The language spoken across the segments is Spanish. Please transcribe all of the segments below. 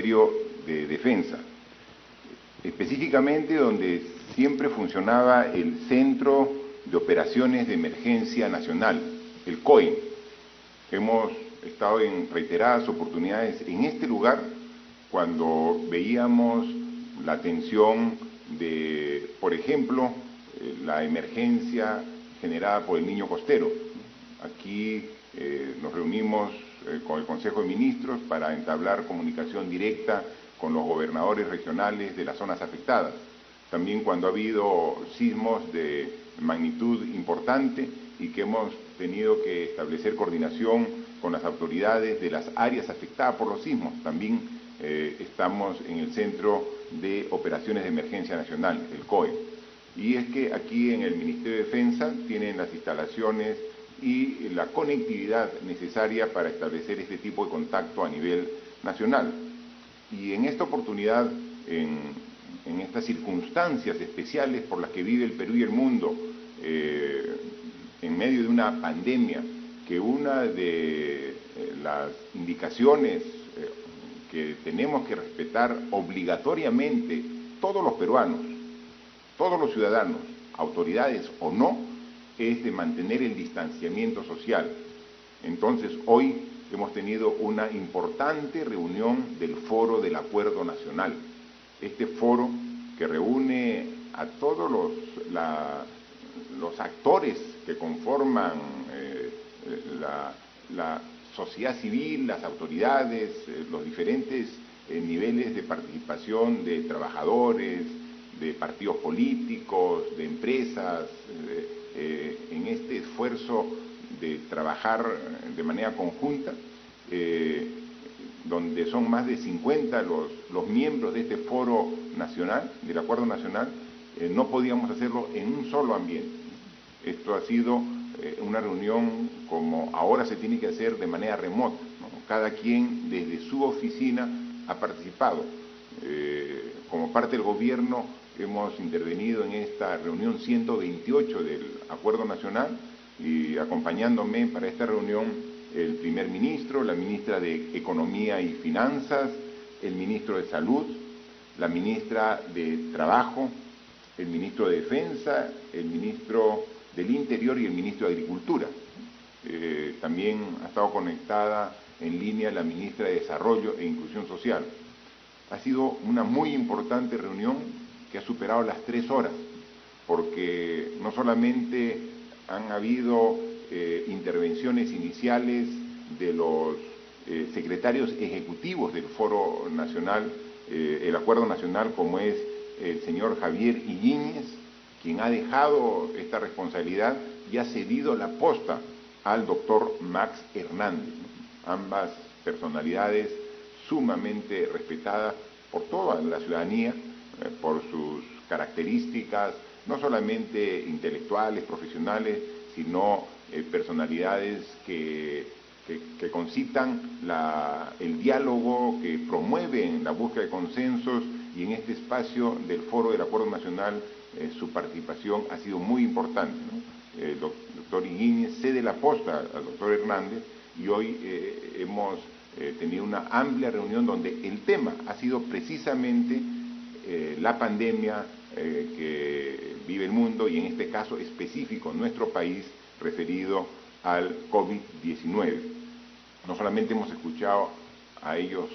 Ministerio de Defensa, específicamente donde siempre funcionaba el Centro de Operaciones de Emergencia Nacional, el COE. Hemos estado en reiteradas oportunidades en este lugar cuando veíamos la atención de, por ejemplo, la emergencia generada por el niño costero. Aquí nos reunimos con el Consejo de Ministros para entablar comunicación directa con los gobernadores regionales de las zonas afectadas. También cuando ha habido sismos de magnitud importante y que hemos tenido que establecer coordinación con las autoridades de las áreas afectadas por los sismos. También estamos en el Centro de Operaciones de Emergencia Nacional, el COE. Y es que aquí en el Ministerio de Defensa tienen las instalaciones y la conectividad necesaria para establecer este tipo de contacto a nivel nacional. Y en esta oportunidad, en estas circunstancias especiales por las que vive el Perú y el mundo, en medio de una pandemia, que una de las indicaciones que tenemos que respetar obligatoriamente todos los peruanos, todos los ciudadanos, autoridades o no, es de mantener el distanciamiento social. Entonces, hoy hemos tenido una importante reunión del Foro del Acuerdo Nacional. Este foro que reúne a todos los actores que conforman la sociedad civil, las autoridades, los diferentes niveles de participación de trabajadores, de partidos políticos, de empresas, en este esfuerzo de trabajar de manera conjunta, donde son más de 50 los miembros de este foro nacional, del Acuerdo Nacional. No podíamos hacerlo en un solo ambiente. Esto ha sido una reunión como ahora se tiene que hacer de manera remota, ¿no? Cada quien desde su oficina ha participado. Como parte del gobierno hemos intervenido en esta reunión 128 del Acuerdo Nacional y acompañándome para esta reunión el primer ministro, la ministra de Economía y Finanzas, el ministro de Salud, la ministra de Trabajo, el ministro de Defensa, el ministro del Interior y el ministro de Agricultura. También ha estado conectada en línea la ministra de Desarrollo e Inclusión Social. Ha sido una muy importante reunión que ha superado las 3 horas, porque no solamente han habido intervenciones iniciales de los secretarios ejecutivos del Foro Nacional, el Acuerdo Nacional, como es el señor Javier Iñiguez, quien ha dejado esta responsabilidad y ha cedido la posta al doctor Max Hernández. Ambas personalidades sumamente respetadas por toda la ciudadanía, por sus características, no solamente intelectuales, profesionales, sino personalidades que concitan el diálogo, que promueven la búsqueda de consensos, y en este espacio del Foro del Acuerdo Nacional su participación ha sido muy importante, ¿no? El doctor Iñiguez cede la posta al doctor Hernández y hoy hemos tenido una amplia reunión donde el tema ha sido precisamente la pandemia que vive el mundo y en este caso específico nuestro país referido al COVID-19. No solamente hemos escuchado a ellos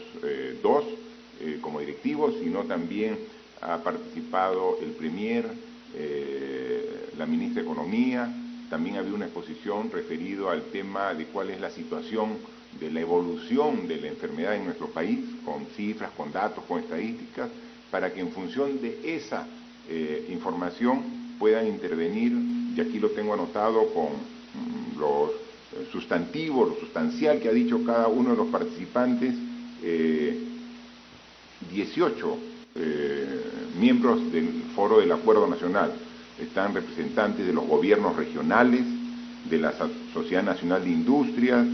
dos como directivos, sino también ha participado el Premier, la ministra de Economía. También había una exposición referido al tema de cuál es la situación de la evolución de la enfermedad en nuestro país, con cifras, con datos, con estadísticas, para que en función de esa información puedan intervenir, y aquí lo tengo anotado con los sustantivos, lo sustancial que ha dicho cada uno de los participantes, 18 miembros del Foro del Acuerdo Nacional. Están representantes de los gobiernos regionales, de la Sociedad Nacional de Industrias,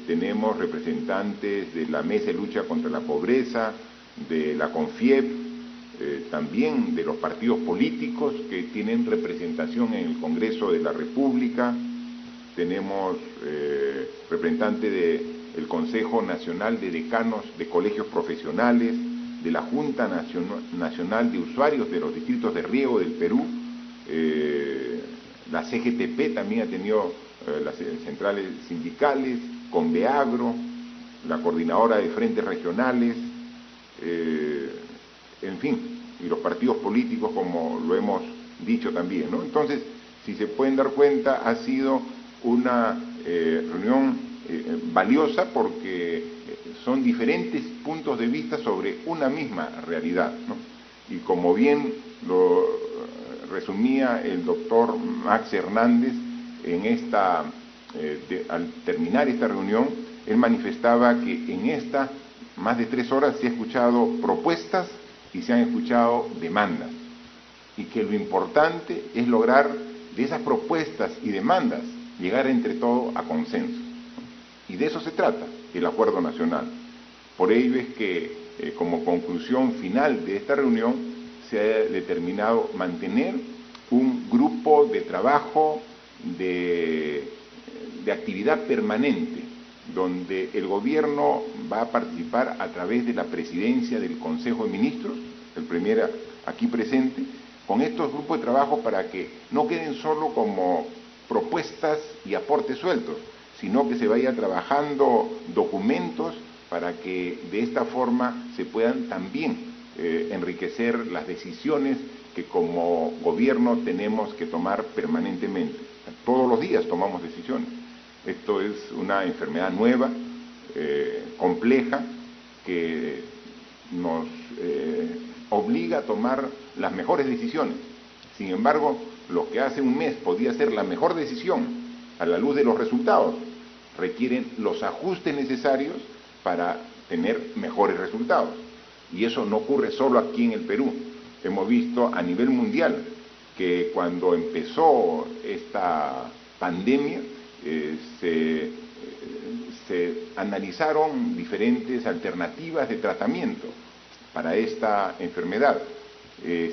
tenemos representantes de la Mesa de Lucha contra la Pobreza, de la CONFIEP, también de los partidos políticos que tienen representación en el Congreso de la República. Tenemos representantes el Consejo Nacional de Decanos de Colegios Profesionales, de la Junta Nacional de Usuarios de los Distritos de Riego del Perú, la CGTP también ha tenido las centrales sindicales, Conveagro, la Coordinadora de Frentes Regionales, en fin, y los partidos políticos, como lo hemos dicho también, ¿no? Entonces, si se pueden dar cuenta, ha sido una reunión valiosa porque son diferentes puntos de vista sobre una misma realidad, ¿no? Y como bien lo resumía el doctor Max Hernández, al terminar esta reunión, él manifestaba que en esta más de 3 horas se han escuchado propuestas y se han escuchado demandas, y que lo importante es lograr de esas propuestas y demandas llegar entre todos a consenso. Y de eso se trata el Acuerdo Nacional. Por ello es que, como conclusión final de esta reunión, se ha determinado mantener un grupo de trabajo de actividad permanente, donde el gobierno va a participar a través de la presidencia del Consejo de Ministros, el primer aquí presente, con estos grupos de trabajo para que no queden solo como propuestas y aportes sueltos, sino que se vaya trabajando documentos para que de esta forma se puedan también enriquecer las decisiones que como gobierno tenemos que tomar permanentemente. Todos los días tomamos decisiones. Esto es una enfermedad nueva, compleja, que nos obliga a tomar las mejores decisiones. Sin embargo, lo que hace un mes podía ser la mejor decisión a la luz de los resultados, requieren los ajustes necesarios para tener mejores resultados. Y eso no ocurre solo aquí en el Perú. Hemos visto a nivel mundial que cuando empezó esta pandemia se analizaron diferentes alternativas de tratamiento para esta enfermedad,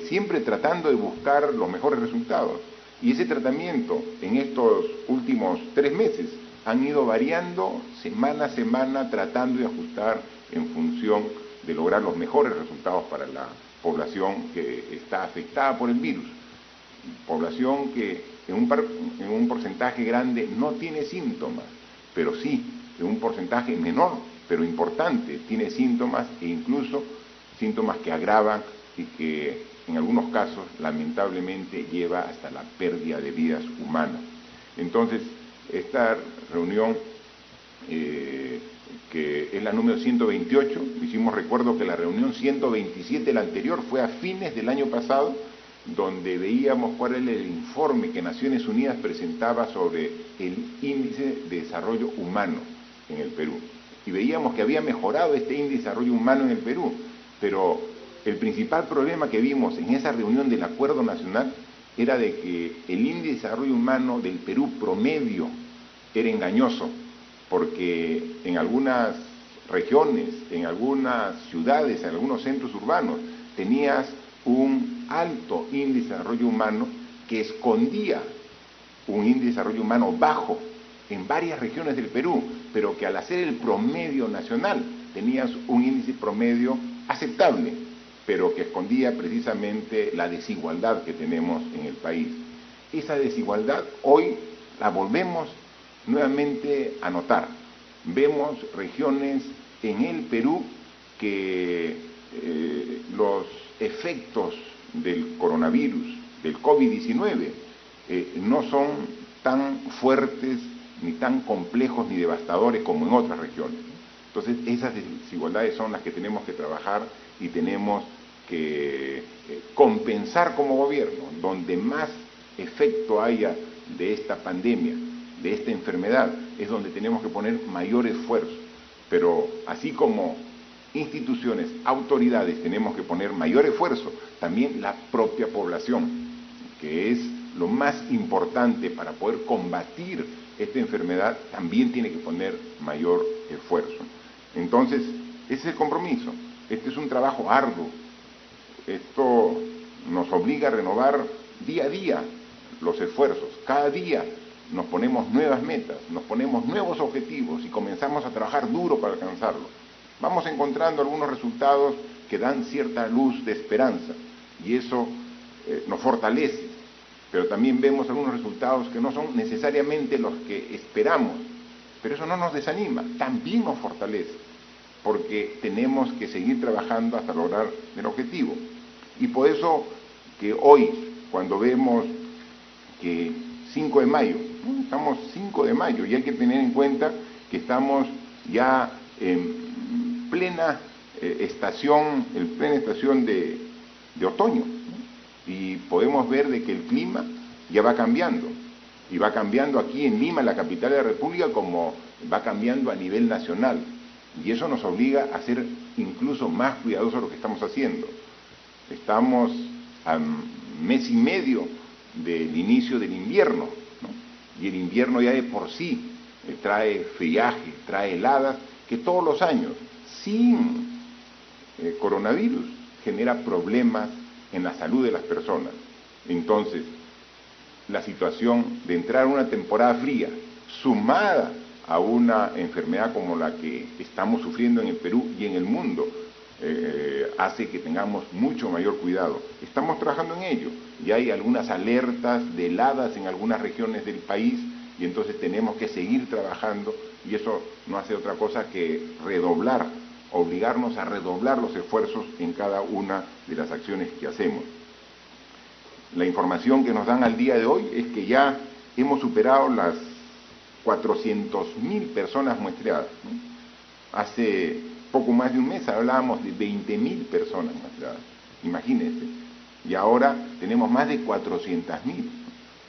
siempre tratando de buscar los mejores resultados. Y ese tratamiento en estos últimos 3 meses han ido variando semana a semana, tratando de ajustar en función de lograr los mejores resultados para la población que está afectada por el virus. Población que en un porcentaje grande no tiene síntomas, pero sí, en un porcentaje menor, pero importante, tiene síntomas e incluso síntomas que agravan y que en algunos casos lamentablemente lleva hasta la pérdida de vidas humanas. Entonces, esta reunión que es la número 128, hicimos recuerdo que la reunión 127, la anterior, fue a fines del año pasado, donde veíamos cuál era el informe que Naciones Unidas presentaba sobre el índice de desarrollo humano en el Perú. Y veíamos que había mejorado este índice de desarrollo humano en el Perú, pero el principal problema que vimos en esa reunión del Acuerdo Nacional era de que el índice de desarrollo humano del Perú promedio era engañoso, porque en algunas regiones, en algunas ciudades, en algunos centros urbanos, tenías un alto índice de desarrollo humano que escondía un índice de desarrollo humano bajo en varias regiones del Perú, pero que al hacer el promedio nacional tenías un índice promedio aceptable, pero que escondía precisamente la desigualdad que tenemos en el país. Esa desigualdad hoy la volvemos nuevamente a notar. Vemos regiones en el Perú que los efectos del coronavirus, del COVID-19, no son tan fuertes, ni tan complejos, ni devastadores como en otras regiones. Entonces, esas desigualdades son las que tenemos que trabajar y tenemos que compensar como gobierno. Donde más efecto haya de esta pandemia, de esta enfermedad, es donde tenemos que poner mayor esfuerzo. Pero así como instituciones, autoridades, tenemos que poner mayor esfuerzo, también la propia población, que es lo más importante para poder combatir esta enfermedad, también tiene que poner mayor esfuerzo. Entonces, ese es el compromiso. Este es un trabajo arduo. Esto nos obliga a renovar día a día los esfuerzos. Cada día nos ponemos nuevas metas, nos ponemos nuevos objetivos y comenzamos a trabajar duro para alcanzarlo, vamos encontrando algunos resultados que dan cierta luz de esperanza y eso nos fortalece, pero también vemos algunos resultados que no son necesariamente los que esperamos, pero eso no nos desanima, también nos fortalece, porque tenemos que seguir trabajando hasta lograr el objetivo. Y por eso que hoy, cuando vemos que 5 de mayo, ¿no? Estamos 5 de mayo y hay que tener en cuenta que estamos ya en plena estación de otoño, ¿no? Y podemos ver de que el clima ya va cambiando, y va cambiando aquí en Lima, la capital de la República, como va cambiando a nivel nacional, y eso nos obliga a ser incluso más cuidadosos de lo que estamos haciendo. Estamos a mes y medio del inicio del invierno, ¿no? Y el invierno ya de por sí trae friaje, trae heladas, que todos los años, sin coronavirus, genera problemas en la salud de las personas. Entonces, la situación de entrar a una temporada fría, sumada a una enfermedad como la que estamos sufriendo en el Perú y en el mundo, hace que tengamos mucho mayor cuidado. Estamos trabajando en ello, y hay algunas alertas de heladas en algunas regiones del país, y entonces tenemos que seguir trabajando, y eso no hace otra cosa que obligarnos a redoblar los esfuerzos en cada una de las acciones que hacemos. La información que nos dan al día de hoy es que ya hemos superado las 400.000 personas muestreadas, ¿no? Hace poco más de un mes hablábamos de 20.000 personas muestreadas, imagínense, y ahora tenemos más de 400.000,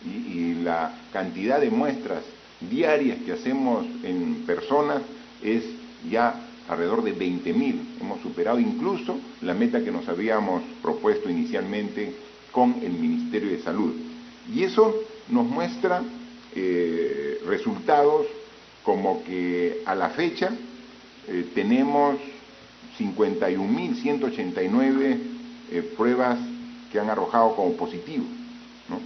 y la cantidad de muestras diarias que hacemos en personas es ya alrededor de 20.000, hemos superado incluso la meta que nos habíamos propuesto inicialmente con el Ministerio de Salud, y eso nos muestra resultados como que a la fecha tenemos 51.189 pruebas que han arrojado como positivo, ¿no?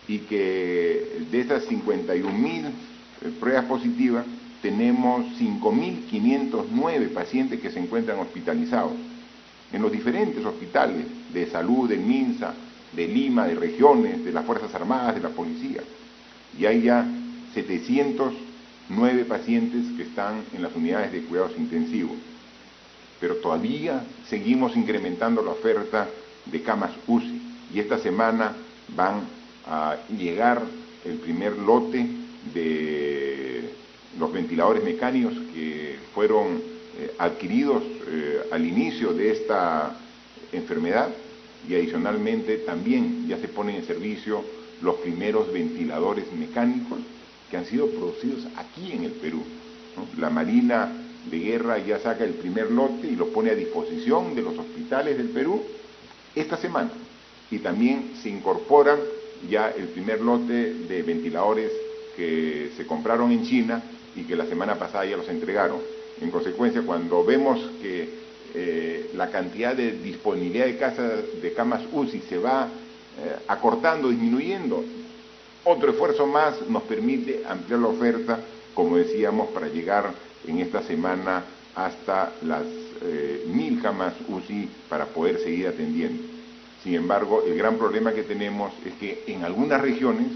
Y que de esas 51.000 pruebas positivas tenemos 5.509 pacientes que se encuentran hospitalizados en los diferentes hospitales de salud, del MINSA, de Lima, de regiones, de las Fuerzas Armadas, de la Policía. Y hay ya 709 pacientes que están en las unidades de cuidados intensivos. Pero todavía seguimos incrementando la oferta de camas UCI. Y esta semana van a llegar el primer lote de los ventiladores mecánicos que fueron adquiridos al inicio de esta enfermedad, y adicionalmente también ya se ponen en servicio los primeros ventiladores mecánicos que han sido producidos aquí en el Perú, ¿no? La Marina de Guerra ya saca el primer lote y lo pone a disposición de los hospitales del Perú esta semana, y también se incorporan ya el primer lote de ventiladores que se compraron en China y que la semana pasada ya los entregaron. En consecuencia, cuando vemos que la cantidad de disponibilidad de camas UCI se va acortando, disminuyendo, otro esfuerzo más nos permite ampliar la oferta, como decíamos, para llegar en esta semana hasta las 1.000 camas UCI para poder seguir atendiendo. Sin embargo, el gran problema que tenemos es que en algunas regiones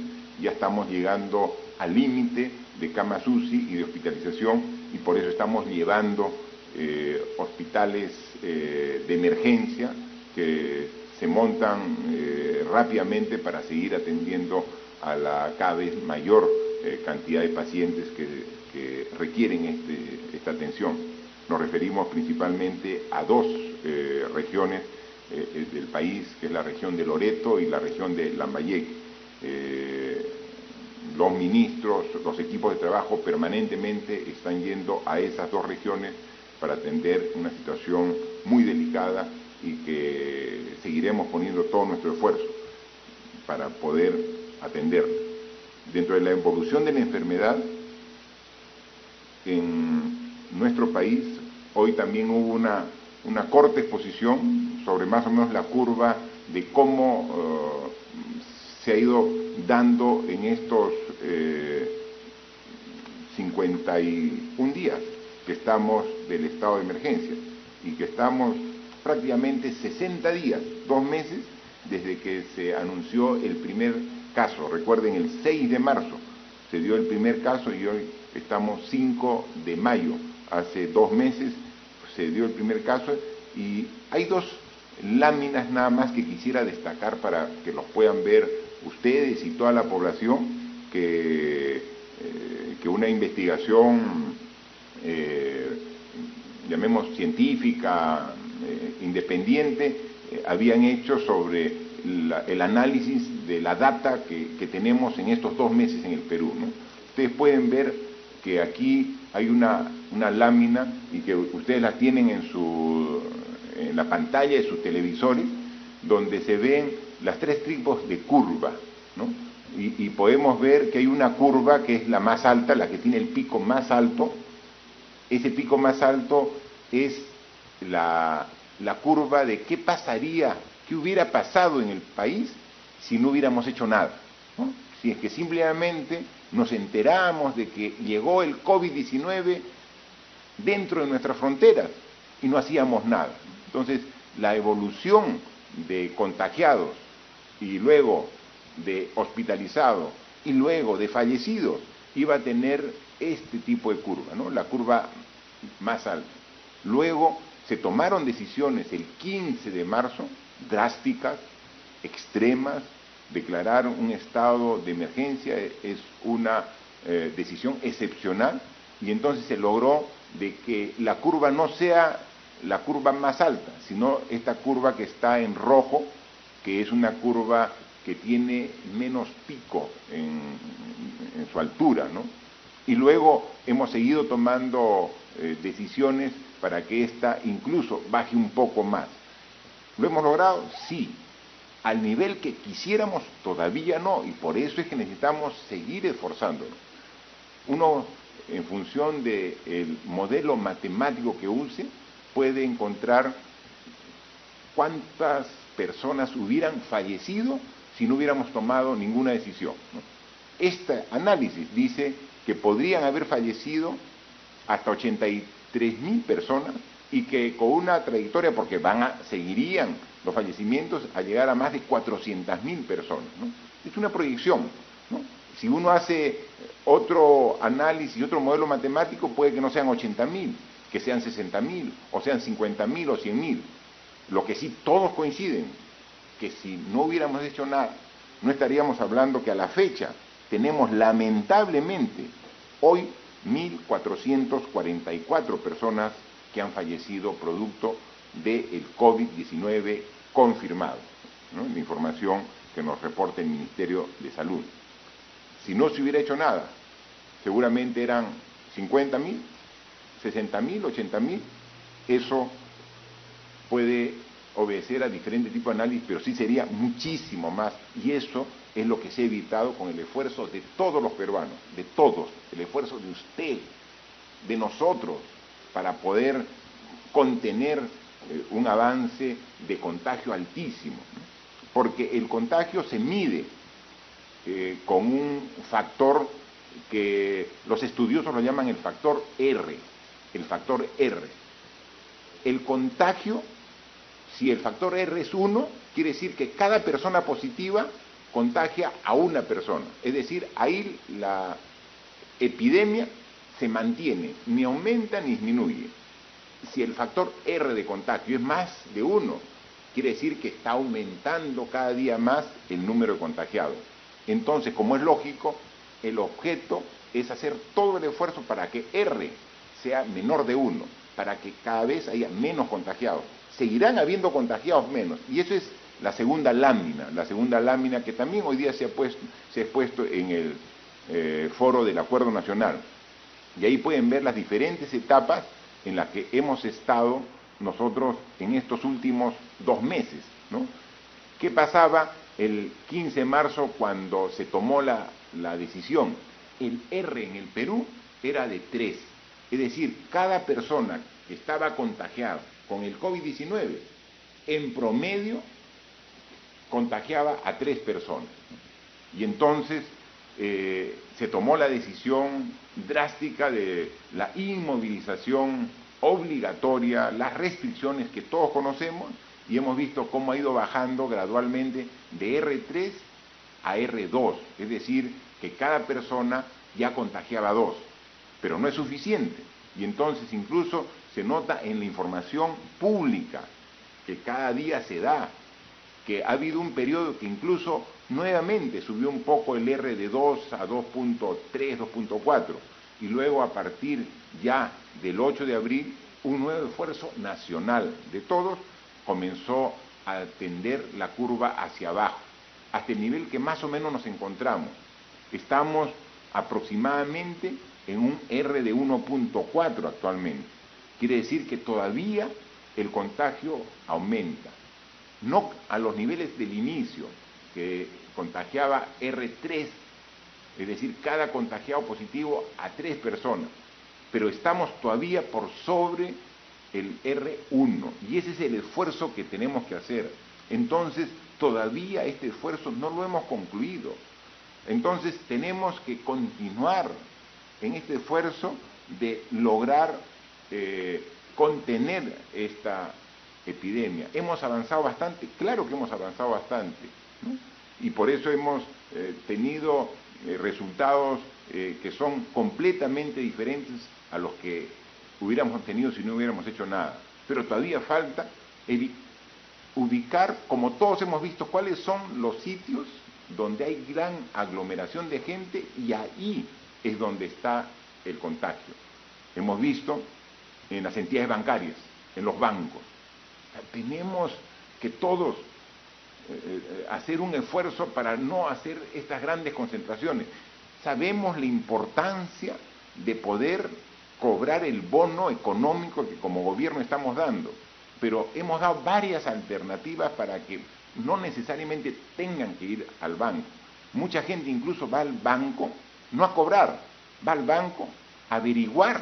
ya estamos llegando al límite de camas UCI y de hospitalización, y por eso estamos llevando hospitales de emergencia que se montan rápidamente para seguir atendiendo a la cada vez mayor cantidad de pacientes que requieren esta atención. Nos referimos principalmente a dos regiones del país, que es la región de Loreto y la región de Lambayeque. Los ministros, los equipos de trabajo permanentemente están yendo a esas dos regiones para atender una situación muy delicada, y que seguiremos poniendo todo nuestro esfuerzo para poder atender. Dentro de la evolución de la enfermedad en nuestro país, hoy también hubo una corta exposición sobre más o menos la curva de cómo se ha ido dando en estos 51 días que estamos del estado de emergencia y que estamos prácticamente 60 días, 2 meses, desde que se anunció el primer caso. Recuerden, el 6 de marzo se dio el primer caso y hoy estamos 5 de mayo. Hace 2 meses se dio el primer caso y hay 2 láminas nada más que quisiera destacar para que los puedan ver ustedes y toda la población, que una investigación, llamemos científica, independiente, habían hecho sobre el análisis de la data que tenemos en estos 2 meses en el Perú, ¿no? Ustedes pueden ver que aquí hay una lámina y que ustedes la tienen en la pantalla de sus televisores, donde se ven las 3 tipos de curva, ¿no? Y podemos ver que hay una curva que es la más alta, la que tiene el pico más alto. Ese pico más alto es la curva de qué pasaría, qué hubiera pasado en el país si no hubiéramos hecho nada, ¿no? Si es que simplemente nos enteramos de que llegó el COVID-19 dentro de nuestras fronteras y no hacíamos nada. Entonces, la evolución de contagiados y luego de hospitalizados y luego de fallecidos iba a tener este tipo de curva, ¿no? La curva más alta. Luego se tomaron decisiones el 15 de marzo, drásticas, extremas. Declarar un estado de emergencia es una decisión excepcional, y entonces se logró de que la curva no sea la curva más alta, sino esta curva que está en rojo, que es una curva que tiene menos pico en su altura, ¿no? Y luego hemos seguido tomando decisiones para que esta incluso baje un poco más. ¿Lo hemos logrado? Sí. Al nivel que quisiéramos todavía no, y por eso es que necesitamos seguir esforzándonos. Uno, en función del modelo matemático que use, puede encontrar cuántas personas hubieran fallecido si no hubiéramos tomado ninguna decisión, ¿no? Este análisis dice que podrían haber fallecido hasta 83.000 personas y que con una trayectoria, porque seguirían los fallecimientos a llegar a más de 400.000 personas, ¿no? Es una proyección, ¿no? Si uno hace otro análisis, otro modelo matemático, puede que no sean 80.000, que sean 60.000, o sean 50.000 o 100.000. Lo que sí todos coinciden, que si no hubiéramos hecho nada, no estaríamos hablando que a la fecha tenemos lamentablemente hoy 1.444 personas que han fallecido producto del COVID-19 confirmado, ¿no? La información que nos reporta el Ministerio de Salud. Si no se hubiera hecho nada, seguramente eran 50.000, 60.000, 80.000. Eso puede obedecer a diferentes tipos de análisis, pero sí sería muchísimo más, y eso es lo que se ha evitado con el esfuerzo de todos los peruanos, de todos, el esfuerzo de usted, de nosotros, para poder contener un avance de contagio altísimo, ¿no? Porque el contagio se mide con un factor que los estudiosos lo llaman el factor R, el factor R. El contagio, si el factor R es 1, quiere decir que cada persona positiva contagia a una persona. Es decir, ahí la epidemia se mantiene, ni aumenta ni disminuye. Si el factor R de contagio es más de 1, quiere decir que está aumentando cada día más el número de contagiados. Entonces, como es lógico, el objeto es hacer todo el esfuerzo para que R sea menor de 1, para que cada vez haya menos contagiados. Seguirán habiendo contagiados menos, y eso es la segunda lámina que también hoy día se ha expuesto en el foro del Acuerdo Nacional. Y ahí pueden ver las diferentes etapas en las que hemos estado nosotros en estos últimos 2 meses, ¿no? ¿Qué pasaba el 15 de marzo cuando se tomó la decisión? El R en el Perú era de 3, es decir, cada persona que estaba contagiada con el COVID-19, en promedio, contagiaba a 3 personas. Y entonces se tomó la decisión drástica de la inmovilización obligatoria, las restricciones que todos conocemos, y hemos visto cómo ha ido bajando gradualmente de R3 a R2, es decir, que cada persona ya contagiaba 2, pero no es suficiente, y entonces incluso se nota en la información pública que cada día se da, que ha habido un periodo que incluso nuevamente subió un poco el R de 2 a 2.3, 2.4, y luego a partir ya del 8 de abril, un nuevo esfuerzo nacional de todos comenzó a tender la curva hacia abajo, hasta el nivel que más o menos nos encontramos. Estamos aproximadamente en un R de 1.4 actualmente. Quiere decir que todavía el contagio aumenta. No a los niveles del inicio, que contagiaba R3, es decir, cada contagiado positivo a 3 personas, pero estamos todavía por sobre el R1, y ese es el esfuerzo que tenemos que hacer. Entonces, todavía este esfuerzo no lo hemos concluido. Entonces, tenemos que continuar en este esfuerzo de lograr contener esta epidemia. ¿Hemos avanzado bastante? Claro que hemos avanzado bastante, ¿no? Y por eso hemos tenido resultados que son completamente diferentes a los que hubiéramos tenido si no hubiéramos hecho nada. Pero todavía falta ubicar, como todos hemos visto, cuáles son los sitios donde hay gran aglomeración de gente, y ahí es donde está el contagio. Hemos visto en las entidades bancarias, en los bancos. Tenemos que todos hacer un esfuerzo para no hacer estas grandes concentraciones. Sabemos la importancia de poder cobrar el bono económico que como gobierno estamos dando, pero hemos dado varias alternativas para que no necesariamente tengan que ir al banco. Mucha gente incluso va al banco, no a cobrar, va al banco a averiguar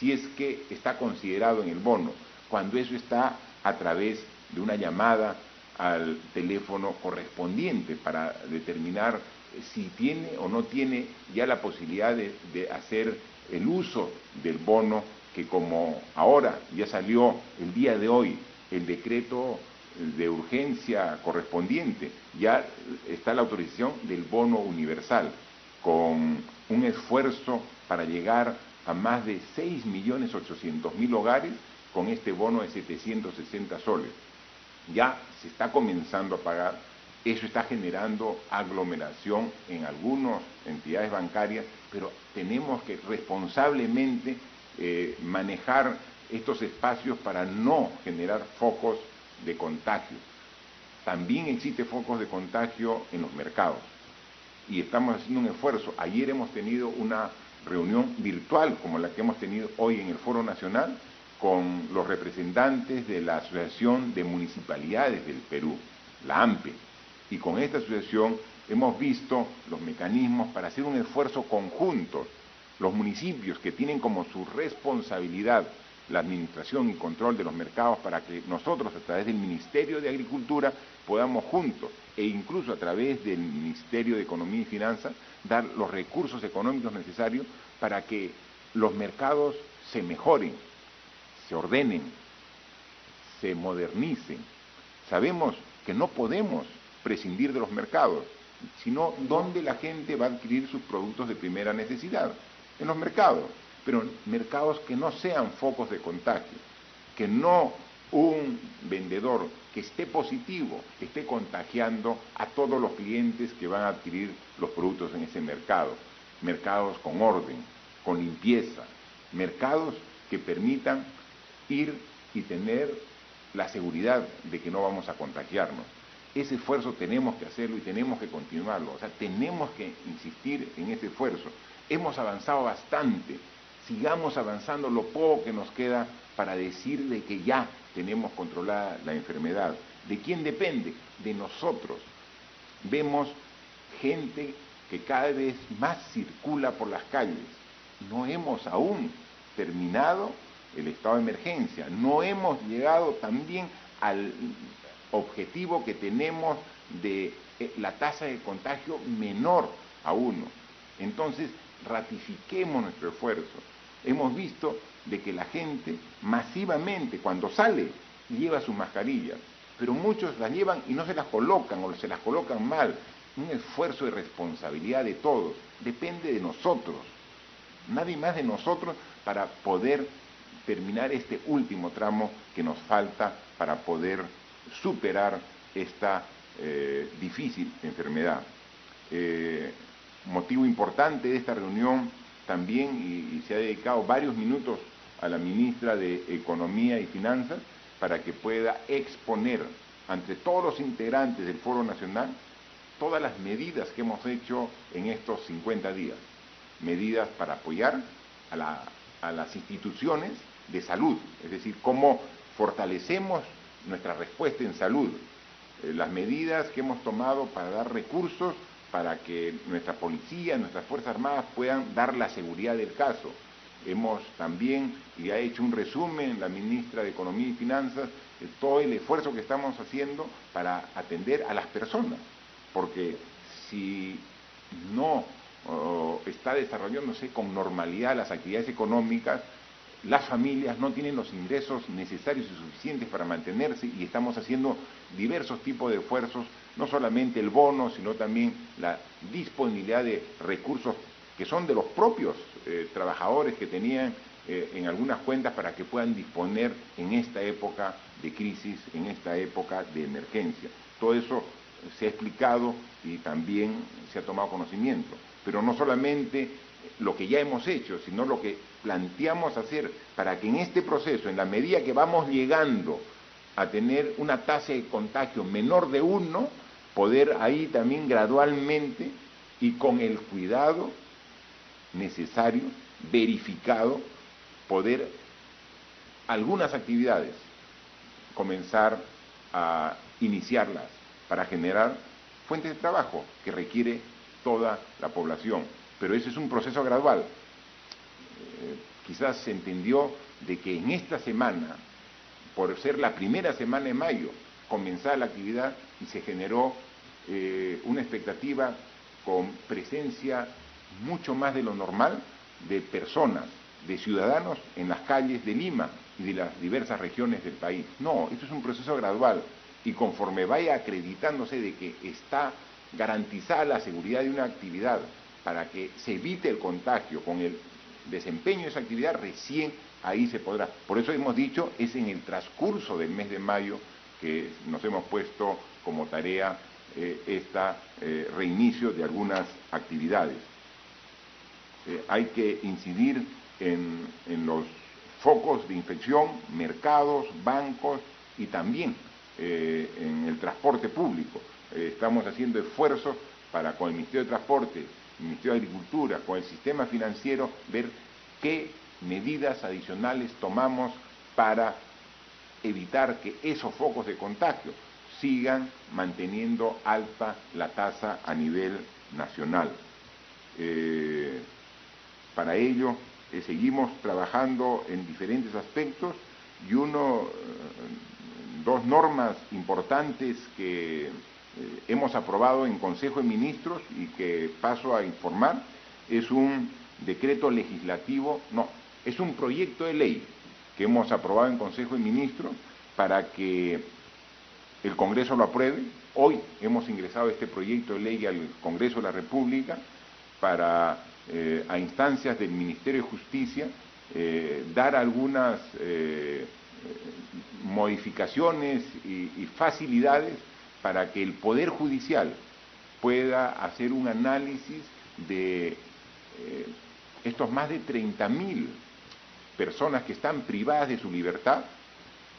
si es que está considerado en el bono, cuando eso está a través de una llamada al teléfono correspondiente para determinar si tiene o no tiene ya la posibilidad de hacer el uso del bono, que como ahora ya salió el día de hoy el decreto de urgencia correspondiente, ya está la autorización del bono universal, con un esfuerzo para llegar a más de 6.800.000 hogares con este bono de 760 soles. Ya se está comenzando a pagar, eso está generando aglomeración en algunas entidades bancarias, pero tenemos que responsablemente manejar estos espacios para no generar focos de contagio. También existen focos de contagio en los mercados y estamos haciendo un esfuerzo. Ayer hemos tenido una reunión virtual como la que hemos tenido hoy en el Foro Nacional con los representantes de la Asociación de Municipalidades del Perú, la AMPE, y con esta asociación hemos visto los mecanismos para hacer un esfuerzo conjunto. Los municipios que tienen como su responsabilidad la administración y control de los mercados, para que nosotros a través del Ministerio de Agricultura podamos juntos, e incluso a través del Ministerio de Economía y Finanzas, dar los recursos económicos necesarios para que los mercados se mejoren, se ordenen, se modernicen. Sabemos que no podemos prescindir de los mercados, sino dónde la gente va a adquirir sus productos de primera necesidad, en los mercados, pero mercados que no sean focos de contagio, que no un vendedor que esté positivo esté contagiando a todos los clientes que van a adquirir los productos en ese mercado. Mercados con orden, con limpieza, mercados que permitan ir y tener la seguridad de que no vamos a contagiarnos. Ese esfuerzo tenemos que hacerlo y tenemos que continuarlo, o sea, tenemos que insistir en ese esfuerzo. Hemos avanzado bastante, sigamos avanzando lo poco que nos queda para decir de que ya tenemos controlada la enfermedad. ¿De quién depende? De nosotros. Vemos gente que cada vez más circula por las calles. No hemos aún terminado el estado de emergencia, no hemos llegado también al objetivo que tenemos de la tasa de contagio menor a 1. Entonces, ratifiquemos nuestro esfuerzo. Hemos visto de que la gente masivamente, cuando sale, lleva sus mascarillas, pero muchos las llevan y no se las colocan o se las colocan mal. Un esfuerzo de responsabilidad de todos, depende de nosotros, nadie más de nosotros, para poder terminar este último tramo que nos falta para poder superar esta difícil enfermedad. Motivo importante de esta reunión también, y se ha dedicado varios minutos a la ministra de Economía y Finanzas para que pueda exponer ante todos los integrantes del Foro Nacional todas las medidas que hemos hecho en estos 50 días. Medidas para apoyar a las instituciones de salud, es decir, cómo fortalecemos nuestra respuesta en salud, las medidas que hemos tomado para dar recursos para que nuestra policía, nuestras Fuerzas Armadas puedan dar la seguridad del caso. Hemos también, y ha hecho un resumen la ministra de Economía y Finanzas, de todo el esfuerzo que estamos haciendo para atender a las personas, porque si no está desarrollándose con normalidad las actividades económicas, las familias no tienen los ingresos necesarios y suficientes para mantenerse, y estamos haciendo diversos tipos de esfuerzos, no solamente el bono, sino también la disponibilidad de recursos que son de los propios trabajadores que tenían en algunas cuentas para que puedan disponer en esta época de crisis, en esta época de emergencia. Todo eso se ha explicado y también se ha tomado conocimiento, pero no solamente lo que ya hemos hecho, sino lo que planteamos hacer para que en este proceso, en la medida que vamos llegando a tener una tasa de contagio menor de 1, poder ahí también gradualmente y con el cuidado necesario, verificado, poder algunas actividades comenzar a iniciarlas para generar fuentes de trabajo que requiere toda la población. Pero ese es un proceso gradual. Quizás se entendió de que en esta semana, por ser la primera semana de mayo, comenzaba la actividad y se generó una expectativa con presencia mucho más de lo normal de personas, de ciudadanos en las calles de Lima y de las diversas regiones del país. No, esto es un proceso gradual, y conforme vaya acreditándose de que está garantizada la seguridad de una actividad para que se evite el contagio con el desempeño de esa actividad, recién ahí se podrá. Por eso hemos dicho, es en el transcurso del mes de mayo que nos hemos puesto como tarea reinicio de algunas actividades. Hay que incidir en los focos de infección, mercados, bancos y también en el transporte público. Estamos haciendo esfuerzos para, con el Ministerio de Transporte, el Ministerio de Agricultura, con el sistema financiero, ver qué medidas adicionales tomamos para evitar que esos focos de contagio sigan manteniendo alta la tasa a nivel nacional. Para ello seguimos trabajando en diferentes aspectos, y dos normas importantes que hemos aprobado en Consejo de Ministros y que paso a informar, es un decreto legislativo, no, es un proyecto de ley que hemos aprobado en Consejo de Ministros para que el Congreso lo apruebe. Hoy hemos ingresado este proyecto de ley al Congreso de la República para, a instancias del Ministerio de Justicia, dar algunas modificaciones y facilidades para que el Poder Judicial pueda hacer un análisis de estos más de 30.000 personas que están privadas de su libertad,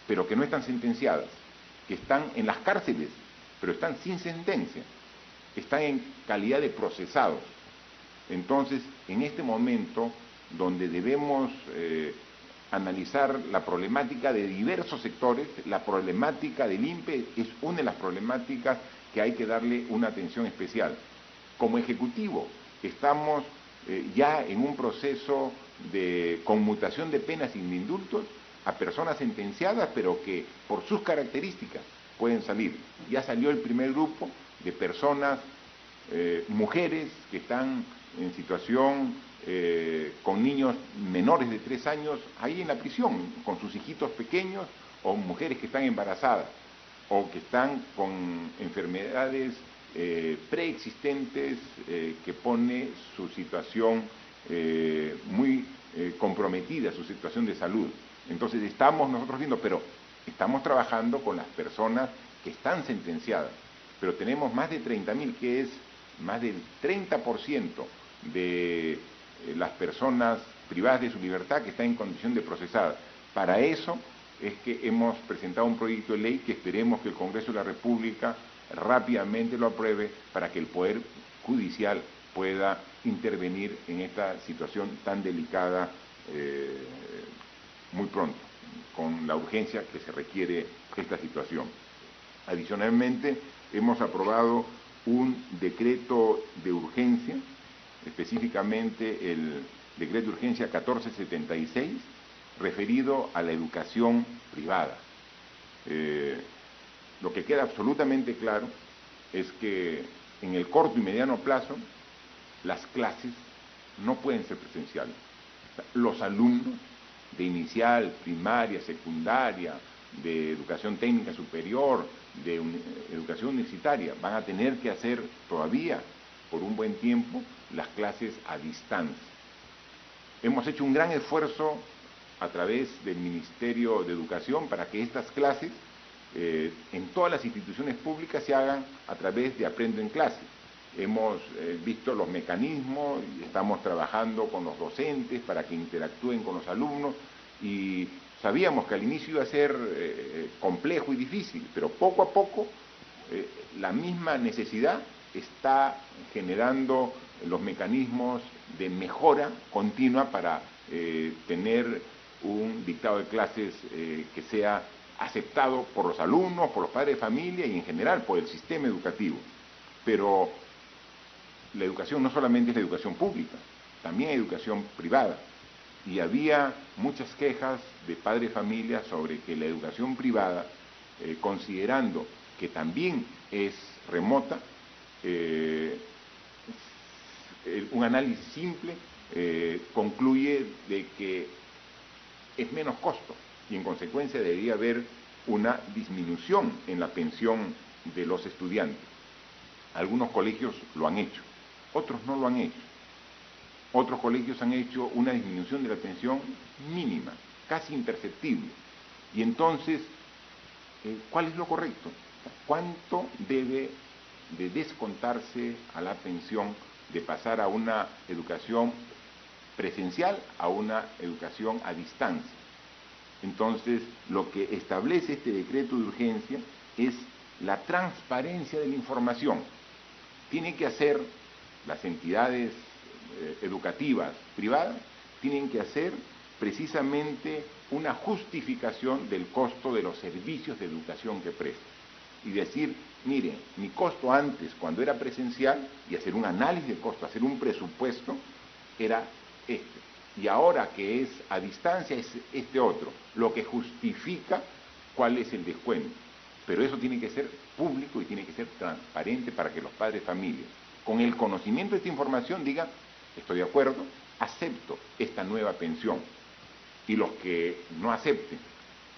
pero que no están sentenciadas, que están en las cárceles, pero están sin sentencia, están en calidad de procesados. Entonces, en este momento, donde debemos analizar la problemática de diversos sectores, la problemática del INPE es una de las problemáticas que hay que darle una atención especial. Como Ejecutivo, estamos ya en un proceso de conmutación de penas sin indultos a personas sentenciadas, pero que por sus características pueden salir. Ya salió el primer grupo de personas, mujeres que están en situación con niños menores de 3 años ahí en la prisión, con sus hijitos pequeños, o mujeres que están embarazadas, o que están con enfermedades preexistentes que pone su situación muy comprometida, su situación de salud. Entonces estamos nosotros viendo, pero estamos trabajando con las personas que están sentenciadas, pero tenemos más de 30.000, que es más del 30% de las personas privadas de su libertad que están en condición de procesada. Para eso es que hemos presentado un proyecto de ley que esperemos que el Congreso de la República rápidamente lo apruebe para que el Poder Judicial pueda intervenir en esta situación tan delicada muy pronto, con la urgencia que se requiere esta situación. Adicionalmente, hemos aprobado un decreto de urgencia, específicamente el decreto de urgencia 1476, referido a la educación privada. Lo que queda absolutamente claro es que en el corto y mediano plazo las clases no pueden ser presenciales. Los alumnos de inicial, primaria, secundaria, de educación técnica superior, de educación universitaria, van a tener que hacer todavía por un buen tiempo las clases a distancia. Hemos hecho un gran esfuerzo a través del Ministerio de Educación para que estas clases en todas las instituciones públicas se hagan a través de Aprendo en Clase. Hemos visto los mecanismos, y estamos trabajando con los docentes para que interactúen con los alumnos, y sabíamos que al inicio iba a ser complejo y difícil, pero poco a poco la misma necesidad está generando los mecanismos de mejora continua para tener un dictado de clases que sea aceptado por los alumnos, por los padres de familia y en general por el sistema educativo. Pero la educación no solamente es la educación pública, también hay educación privada. Y había muchas quejas de padres de familia sobre que la educación privada, considerando que también es remota, un análisis simple concluye de que es menos costo y en consecuencia debería haber una disminución en la pensión de los estudiantes. Algunos colegios lo han hecho, otros no lo han hecho. Otros colegios han hecho una disminución de la pensión mínima, casi imperceptible. Y entonces, ¿cuál es lo correcto? ¿Cuánto debe de descontarse a la pensión de pasar a una educación presencial a una educación a distancia? Entonces, lo que establece este decreto de urgencia es la transparencia de la información. Tienen que hacer las entidades educativas privadas, tienen que hacer precisamente una justificación del costo de los servicios de educación que prestan. Y decir, miren, mi costo antes, cuando era presencial, y hacer un análisis de costo, hacer un presupuesto, era este. Y ahora que es a distancia es este otro, lo que justifica cuál es el descuento. Pero eso tiene que ser público y tiene que ser transparente para que los padres de familia, con el conocimiento de esta información, digan, estoy de acuerdo, acepto esta nueva pensión. Y los que no acepten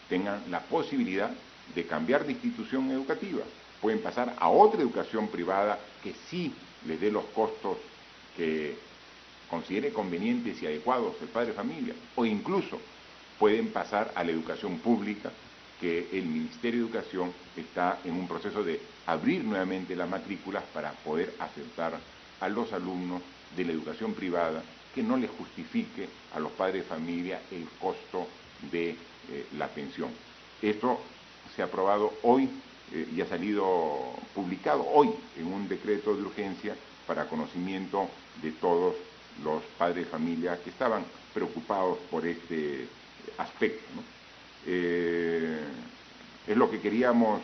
tengan la posibilidad de cambiar de institución educativa. Pueden pasar a otra educación privada que sí les dé los costos que considere convenientes y adecuados el padre de familia, o incluso pueden pasar a la educación pública, que el Ministerio de Educación está en un proceso de abrir nuevamente las matrículas para poder aceptar a los alumnos de la educación privada que no les justifique a los padres de familia el costo de la pensión. Esto se ha aprobado hoy y ha salido publicado hoy en un decreto de urgencia para conocimiento de todos los padres de familia que estaban preocupados por este aspecto, ¿no? Es lo que queríamos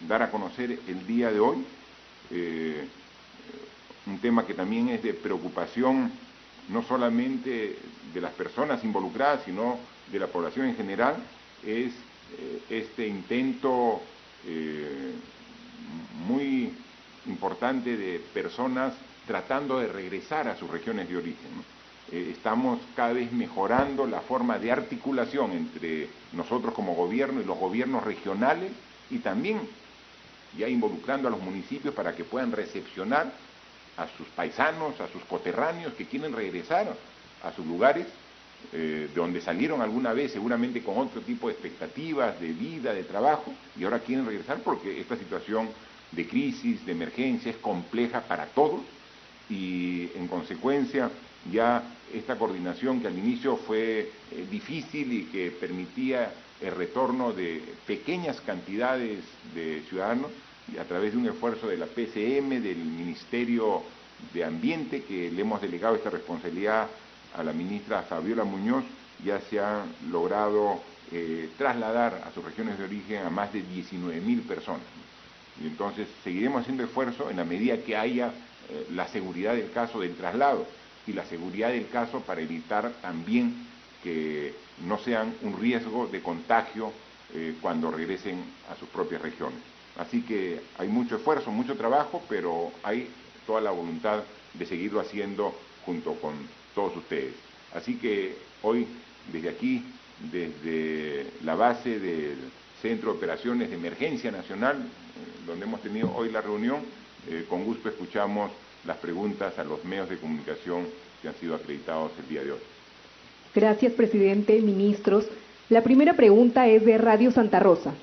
dar a conocer el día de hoy. Un tema que también es de preocupación no solamente de las personas involucradas, sino de la población en general, es este intento muy importante de personas tratando de regresar a sus regiones de origen, ¿no? Estamos cada vez mejorando la forma de articulación entre nosotros como gobierno y los gobiernos regionales, y también ya involucrando a los municipios para que puedan recepcionar a sus paisanos, a sus coterráneos que quieren regresar a sus lugares de donde salieron alguna vez, seguramente con otro tipo de expectativas de vida, de trabajo, y ahora quieren regresar porque esta situación de crisis, de emergencia, es compleja para todos, y en consecuencia ya esta coordinación que al inicio fue difícil y que permitía el retorno de pequeñas cantidades de ciudadanos, y a través de un esfuerzo de la PCM, del Ministerio de Ambiente, que le hemos delegado esta responsabilidad a la ministra Fabiola Muñoz, ya se han logrado trasladar a sus regiones de origen a más de 19.000 personas. Y entonces seguiremos haciendo esfuerzo en la medida que haya la seguridad del caso del traslado y la seguridad del caso para evitar también que no sean un riesgo de contagio cuando regresen a sus propias regiones. Así que hay mucho esfuerzo, mucho trabajo, pero hay toda la voluntad de seguirlo haciendo junto con todos ustedes. Así que hoy, desde aquí, desde la base del Centro de Operaciones de Emergencia Nacional, donde hemos tenido hoy la reunión, con gusto escuchamos las preguntas a los medios de comunicación que han sido acreditados el día de hoy. Gracias, presidente, ministros. La primera pregunta es de Radio Santa Rosa.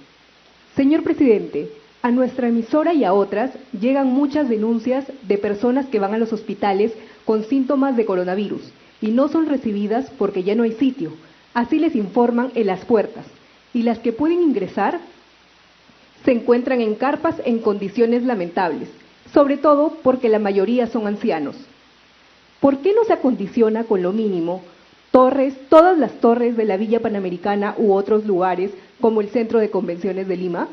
Señor presidente, a nuestra emisora y a otras llegan muchas denuncias de personas que van a los hospitales con síntomas de coronavirus y no son recibidas porque ya no hay sitio. Así les informan en las puertas. Y las que pueden ingresar se encuentran en carpas en condiciones lamentables, sobre todo porque la mayoría son ancianos. ¿Por qué no se acondiciona con lo mínimo todas las torres de la Villa Panamericana u otros lugares como el Centro de Convenciones de Lima,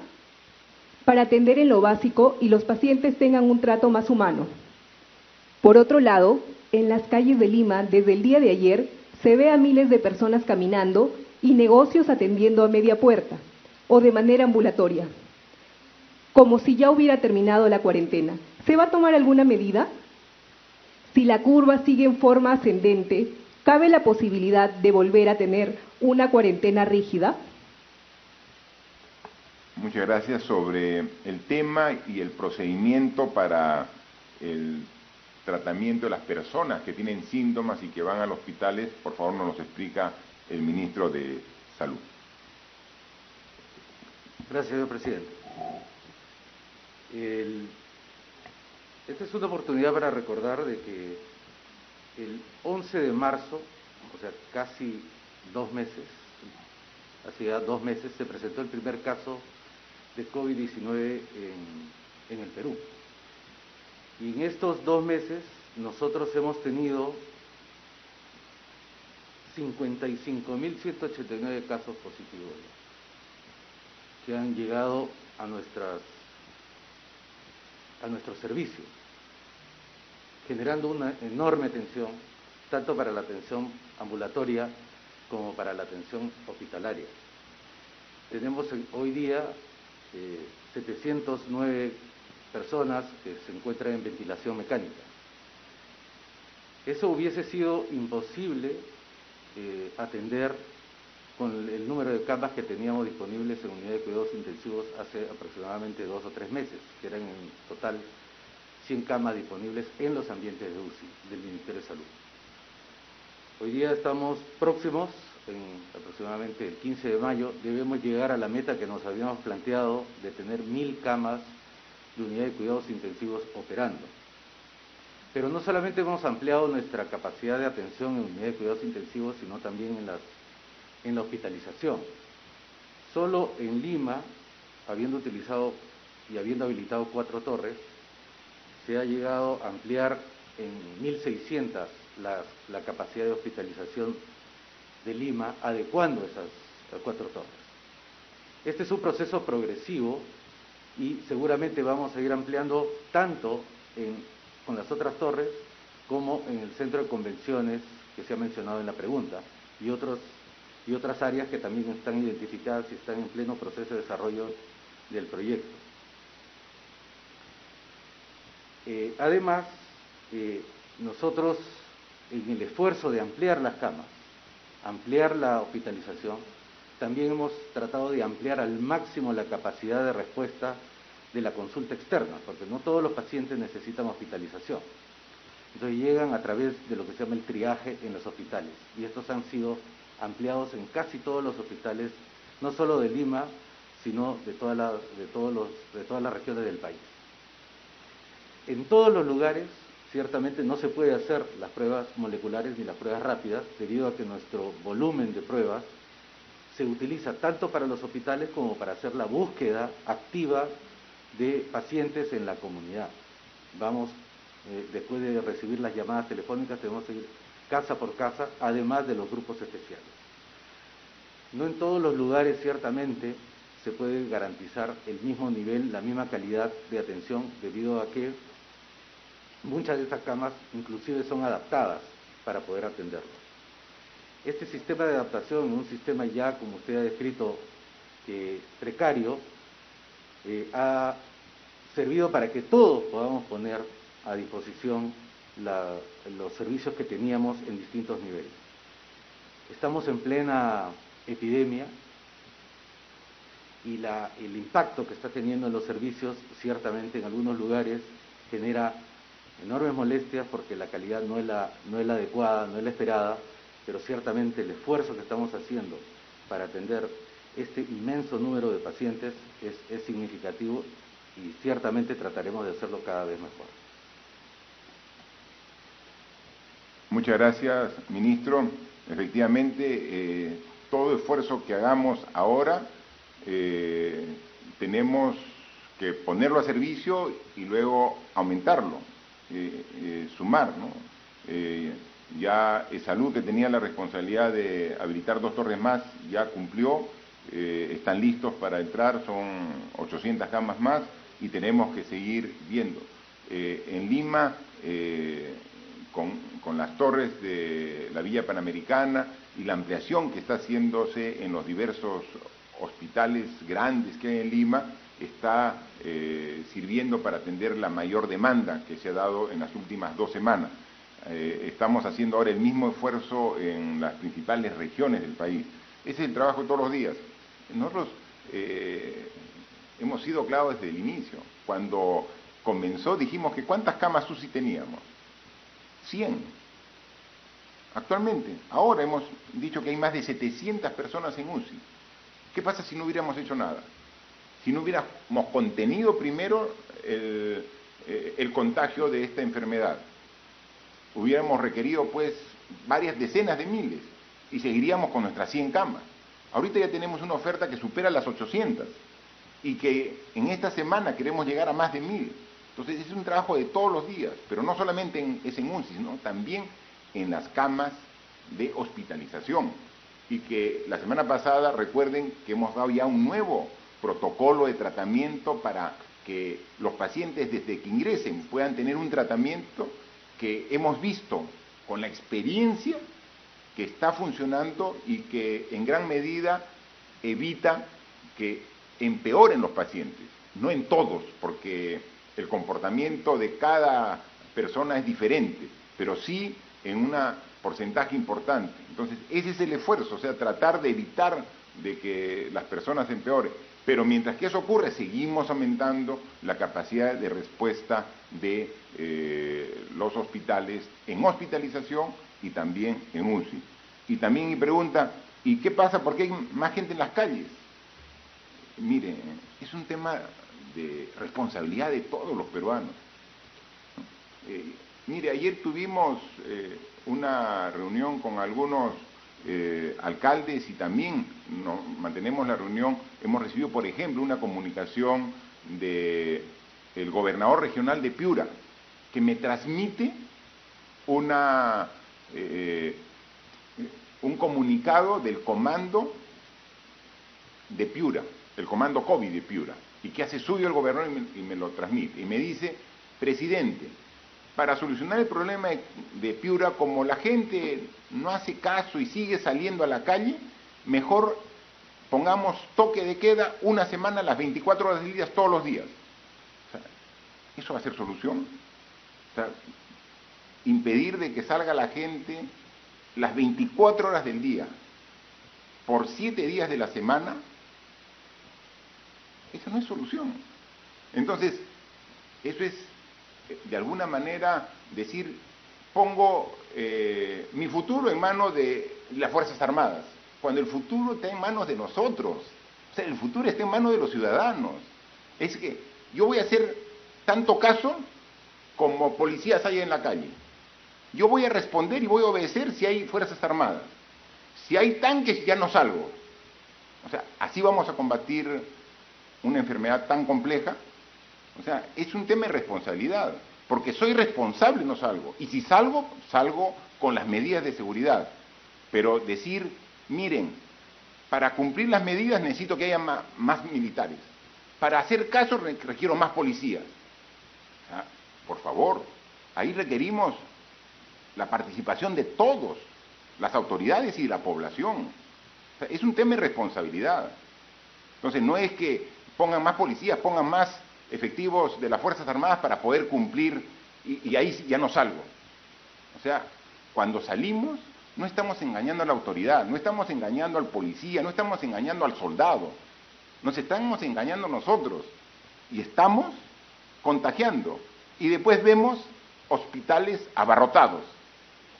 para atender en lo básico y los pacientes tengan un trato más humano? Por otro lado, en las calles de Lima, desde el día de ayer, se ve a miles de personas caminando y negocios atendiendo a media puerta o de manera ambulatoria, como si ya hubiera terminado la cuarentena. ¿Se va a tomar alguna medida? Si la curva sigue en forma ascendente, ¿cabe la posibilidad de volver a tener una cuarentena rígida? Muchas gracias. Sobre el tema y el procedimiento para el tratamiento de las personas que tienen síntomas y que van a los hospitales, por favor nos explica el ministro de Salud. Gracias, señor presidente. Esta es una oportunidad para recordar de que el 11 de marzo, o sea, casi 2 meses, hacía 2 meses, se presentó el primer caso de COVID-19 en el Perú. Y en estos 2 meses nosotros hemos tenido 55.189 casos positivos que han llegado a nuestros servicios, generando una enorme tensión, tanto para la atención ambulatoria como para la atención hospitalaria. Tenemos hoy día 709 personas que se encuentran en ventilación mecánica. Eso hubiese sido imposible atender con el número de camas que teníamos disponibles en unidad de cuidados intensivos hace aproximadamente 2 o 3 meses, que eran en total 100 camas disponibles en los ambientes de UCI del Ministerio de Salud. Hoy día estamos próximos, en aproximadamente el 15 de mayo, debemos llegar a la meta que nos habíamos planteado de tener 1.000 camas de unidad de cuidados intensivos operando. Pero no solamente hemos ampliado nuestra capacidad de atención en unidad de cuidados intensivos, sino también en la hospitalización. Solo en Lima, habiendo utilizado y habiendo habilitado 4 torres, se ha llegado a ampliar en 1.600 la capacidad de hospitalización de Lima, adecuando esas 4 torres. Este es un proceso progresivo y seguramente vamos a ir ampliando tanto con las otras torres como en el centro de convenciones que se ha mencionado en la pregunta y otras áreas que también están identificadas y están en pleno proceso de desarrollo del proyecto. Además, nosotros, en el esfuerzo de ampliar las camas, ampliar la hospitalización, también hemos tratado de ampliar al máximo la capacidad de respuesta de la consulta externa, porque no todos los pacientes necesitan hospitalización. Entonces llegan a través de lo que se llama el triaje en los hospitales, y estos han sido ampliados en casi todos los hospitales, no solo de Lima, sino de todas las regiones del país. En todos los lugares, ciertamente no se puede hacer las pruebas moleculares ni las pruebas rápidas, debido a que nuestro volumen de pruebas se utiliza tanto para los hospitales como para hacer la búsqueda activa de pacientes en la comunidad. Vamos, después de recibir las llamadas telefónicas, tenemos que ir casa por casa, además de los grupos especiales. No en todos los lugares, ciertamente, se puede garantizar el mismo nivel, la misma calidad de atención, debido a que muchas de estas camas inclusive son adaptadas para poder atenderlos. Este sistema de adaptación, un sistema ya, como usted ha descrito, precario, ha servido para que todos podamos poner a disposición los servicios que teníamos en distintos niveles. Estamos en plena epidemia y el impacto que está teniendo en los servicios, ciertamente en algunos lugares genera enormes molestias porque la calidad no es la adecuada, no es la esperada, pero ciertamente el esfuerzo que estamos haciendo para atender este inmenso número de pacientes es significativo y ciertamente trataremos de hacerlo cada vez mejor. Muchas gracias, ministro. Efectivamente, todo esfuerzo que hagamos ahora tenemos que ponerlo a servicio y luego aumentarlo, sumar, ¿no? Ya Salud, que tenía la responsabilidad de habilitar 2 torres más, ya cumplió, están listos para entrar, son 800 camas más y tenemos que seguir viendo. En Lima, con las torres de la Villa Panamericana y la ampliación que está haciéndose en los diversos hospitales grandes que hay en Lima, está sirviendo para atender la mayor demanda que se ha dado en las últimas 2 semanas. Estamos haciendo ahora el mismo esfuerzo en las principales regiones del país. Ese es el trabajo de todos los días. Nosotros hemos sido claros desde el inicio. Cuando comenzó dijimos que ¿cuántas camas UCI teníamos? 100. Actualmente, ahora hemos dicho que hay más de 700 personas en UCI. ¿Qué pasa si no hubiéramos hecho nada? Si no hubiéramos contenido primero el contagio de esta enfermedad. Hubiéramos requerido pues varias decenas de miles y seguiríamos con nuestras 100 camas. Ahorita ya tenemos una oferta que supera las 800 y que en esta semana queremos llegar a más de 1000. Entonces es un trabajo de todos los días, pero no solamente en UCI, sino también en las camas de hospitalización. Y que la semana pasada, recuerden que hemos dado ya un nuevo protocolo de tratamiento para que los pacientes desde que ingresen puedan tener un tratamiento que hemos visto con la experiencia que está funcionando y que en gran medida evita que empeoren los pacientes, no en todos, porque el comportamiento de cada persona es diferente, pero sí en un porcentaje importante. Entonces, ese es el esfuerzo, o sea, tratar de evitar de que las personas empeoren. Pero mientras que eso ocurre, seguimos aumentando la capacidad de respuesta de los hospitales en hospitalización y también en UCI. Y también mi pregunta, ¿y qué pasa? ¿Por qué hay más gente en las calles? Mire, es un tema de responsabilidad de todos los peruanos. Mire, ayer tuvimos una reunión con algunos alcaldes y también mantenemos la reunión. Hemos recibido, por ejemplo, una comunicación del gobernador regional de Piura, que me transmite un comunicado del comando de Piura, el comando COVID de Piura, y que hace suyo el gobernador y me lo transmite. Y me dice, presidente, para solucionar el problema de Piura, como la gente no hace caso y sigue saliendo a la calle, mejor pongamos toque de queda una semana, las 24 horas del día, todos los días. O sea, ¿eso va a ser solución? O sea, impedir de que salga la gente las 24 horas del día, por 7 días de la semana, esa no es solución. Entonces, eso es, de alguna manera, decir, pongo mi futuro en manos de las Fuerzas Armadas, cuando el futuro está en manos de nosotros. O sea, el futuro está en manos de los ciudadanos. Es que yo voy a hacer tanto caso como policías hay en la calle. Yo voy a responder y voy a obedecer si hay Fuerzas Armadas. Si hay tanques, ya no salgo. O sea, así vamos a combatir una enfermedad tan compleja. O sea, es un tema de responsabilidad, porque soy responsable y no salgo. Y si salgo, salgo con las medidas de seguridad. Pero decir, miren, para cumplir las medidas necesito que haya más militares. Para hacer caso requiero más policías. O sea, por favor, ahí requerimos la participación de todos, las autoridades y la población. O sea, es un tema de responsabilidad. Entonces, no es que pongan más policías, pongan más efectivos de las Fuerzas Armadas para poder cumplir, y ahí ya no salgo. O sea, cuando salimos, no estamos engañando a la autoridad, no estamos engañando al policía, no estamos engañando al soldado, nos estamos engañando nosotros, y estamos contagiando. Y después vemos hospitales abarrotados,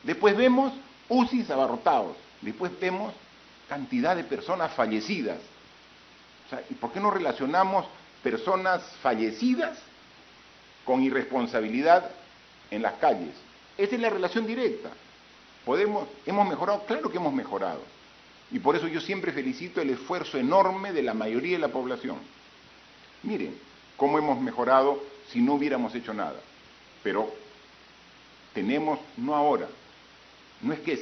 después vemos UCIs abarrotados, después vemos cantidad de personas fallecidas. O sea, ¿y por qué no relacionamos personas fallecidas con irresponsabilidad en las calles? Esa es la relación directa. ¿Hemos mejorado? Claro que hemos mejorado. Y por eso yo siempre felicito el esfuerzo enorme de la mayoría de la población. Miren cómo hemos mejorado si no hubiéramos hecho nada. Pero tenemos, no ahora, no es que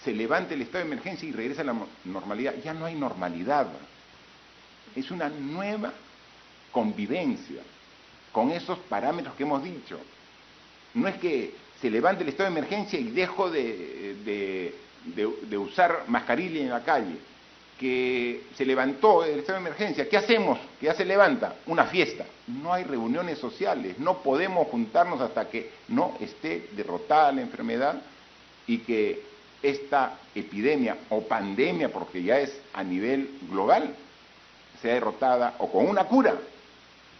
se levante el estado de emergencia y regrese a la normalidad, ya no hay normalidad. Es una nueva convivencia con esos parámetros que hemos dicho. No es que se levante el estado de emergencia y dejo de usar mascarilla en la calle, que se levantó el estado de emergencia, ¿qué hacemos? Que ya se levanta, una fiesta. No hay reuniones sociales, no podemos juntarnos hasta que no esté derrotada la enfermedad y que esta epidemia o pandemia, porque ya es a nivel global, sea derrotada o con una cura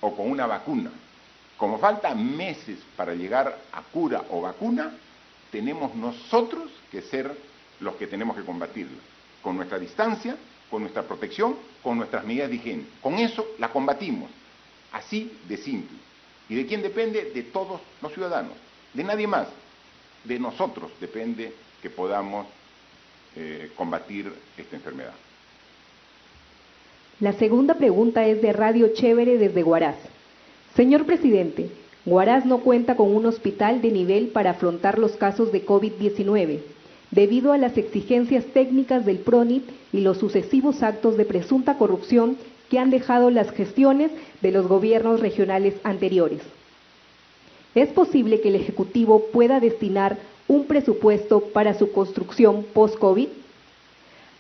o con una vacuna. Como faltan meses para llegar a cura o vacuna, tenemos nosotros que ser los que tenemos que combatirla, con nuestra distancia, con nuestra protección, con nuestras medidas de higiene. Con eso la combatimos, así de simple. ¿Y de quién depende? De todos los ciudadanos, de nadie más. De nosotros depende que podamos combatir esta enfermedad. La segunda pregunta es de Radio Chévere desde Huaraz. Señor presidente, Huaraz no cuenta con un hospital de nivel para afrontar los casos de COVID-19, debido a las exigencias técnicas del PRONIT y los sucesivos actos de presunta corrupción que han dejado las gestiones de los gobiernos regionales anteriores. ¿Es posible que el Ejecutivo pueda destinar un presupuesto para su construcción post-COVID?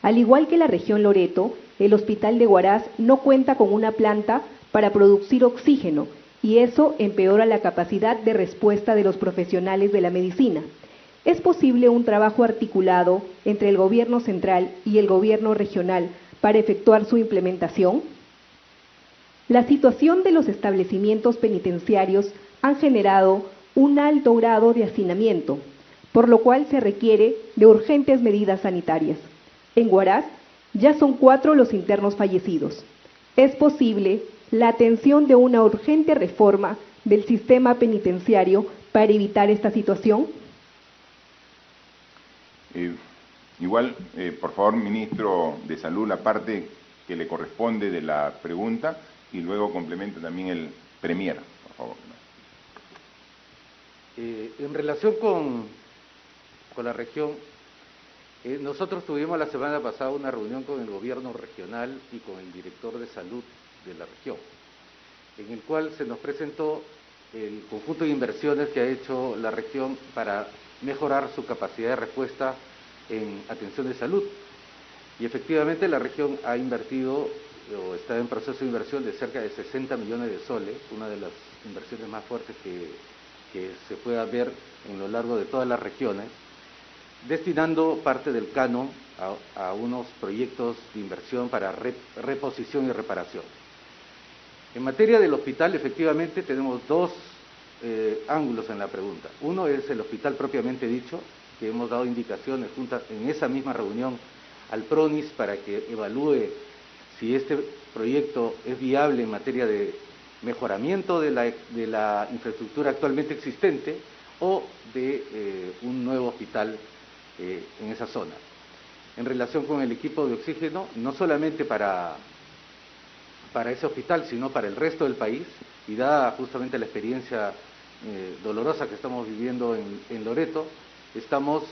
Al igual que la región Loreto, el Hospital de Huaraz no cuenta con una planta para producir oxígeno y eso empeora la capacidad de respuesta de los profesionales de la medicina. ¿Es posible un trabajo articulado entre el gobierno central y el gobierno regional para efectuar su implementación? La situación de los establecimientos penitenciarios han generado un alto grado de hacinamiento, por lo cual se requiere de urgentes medidas sanitarias. En Huaraz ya son 4 los internos fallecidos. ¿Es posible la atención de una urgente reforma del sistema penitenciario para evitar esta situación? Igual, por favor, ministro de Salud, la parte que le corresponde de la pregunta y luego complementa también el premier, por favor. En relación con la región, nosotros tuvimos la semana pasada una reunión con el gobierno regional y con el director de salud de la región, en el cual se nos presentó el conjunto de inversiones que ha hecho la región para mejorar su capacidad de respuesta en atención de salud. Y efectivamente la región ha invertido o está en proceso de inversión de cerca de 60 millones de soles, una de las inversiones más fuertes que que se pueda ver en lo largo de todas las regiones, destinando parte del canon a unos proyectos de inversión para reposición y reparación. En materia del hospital, efectivamente, tenemos dos ángulos en la pregunta. Uno es el hospital propiamente dicho, que hemos dado indicaciones en esa misma reunión al PRONIS para que evalúe si este proyecto es viable en materia de mejoramiento de la infraestructura actualmente existente o de un nuevo hospital en esa zona. En relación con el equipo de oxígeno, no solamente para ese hospital, sino para el resto del país, y dada justamente la experiencia dolorosa que estamos viviendo en Loreto, estamos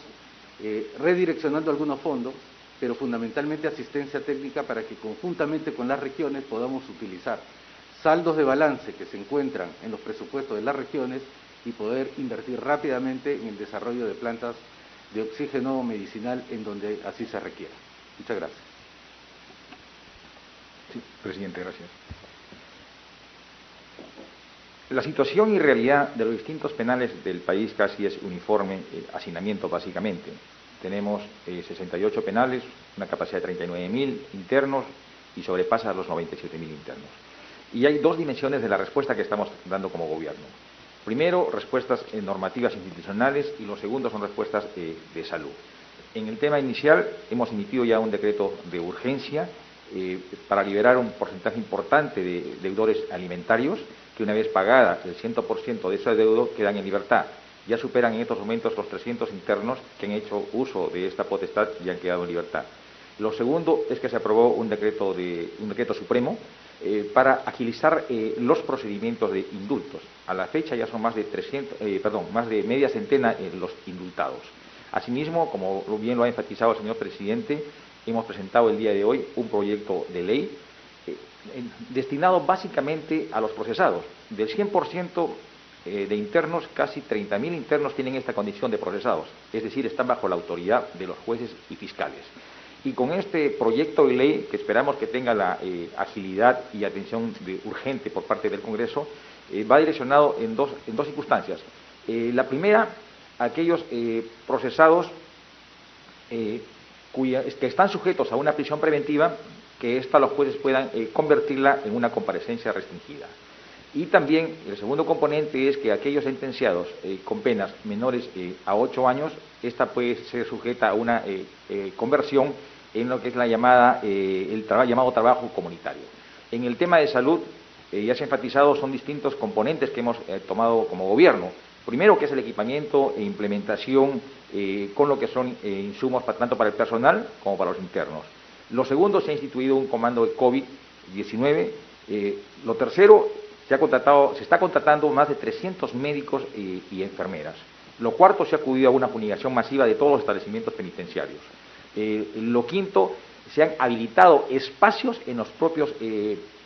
redireccionando algunos fondos, pero fundamentalmente asistencia técnica para que conjuntamente con las regiones podamos utilizar saldos de balance que se encuentran en los presupuestos de las regiones y poder invertir rápidamente en el desarrollo de plantas de oxígeno medicinal en donde así se requiera. Muchas gracias. Sí, presidente, gracias. La situación y realidad de los distintos penales del país casi es uniforme, hacinamiento básicamente. Tenemos 68 penales, una capacidad de 39.000 internos y sobrepasa los 97.000 internos. Y hay dos dimensiones de la respuesta que estamos dando como gobierno. Primero, respuestas normativas institucionales y lo segundo son respuestas de salud. En el tema inicial hemos emitido ya un decreto de urgencia para liberar un porcentaje importante de deudores alimentarios que una vez pagada el 100% de ese adeudo quedan en libertad. Ya superan en estos momentos los 300 internos que han hecho uso de esta potestad y han quedado en libertad. Lo segundo es que se aprobó un decreto supremo para agilizar los procedimientos de indultos. A la fecha ya son más de media centena los indultados. Asimismo, como bien lo ha enfatizado el señor presidente, hemos presentado el día de hoy un proyecto de ley destinado básicamente a los procesados. Del 100% de internos, casi 30.000 internos tienen esta condición de procesados, es decir, están bajo la autoridad de los jueces y fiscales. Y con este proyecto de ley, que esperamos que tenga la agilidad y atención urgente por parte del Congreso, va direccionado en dos circunstancias. La primera, aquellos procesados que están sujetos a una prisión preventiva, que ésta los jueces puedan convertirla en una comparecencia restringida. Y también el segundo componente es que aquellos sentenciados con penas menores a 8 años, esta puede ser sujeta a una conversión en lo que es el llamado trabajo comunitario. En el tema de salud, ya se ha enfatizado, son distintos componentes que hemos tomado como gobierno. Primero, que es el equipamiento e implementación con lo que son insumos tanto para el personal como para los internos. Lo segundo, se ha instituido un comando de COVID-19. Lo tercero, se está contratando más de 300 médicos y enfermeras. Lo cuarto, se ha acudido a una fumigación masiva de todos los establecimientos penitenciarios. Lo quinto, se han habilitado espacios en los propios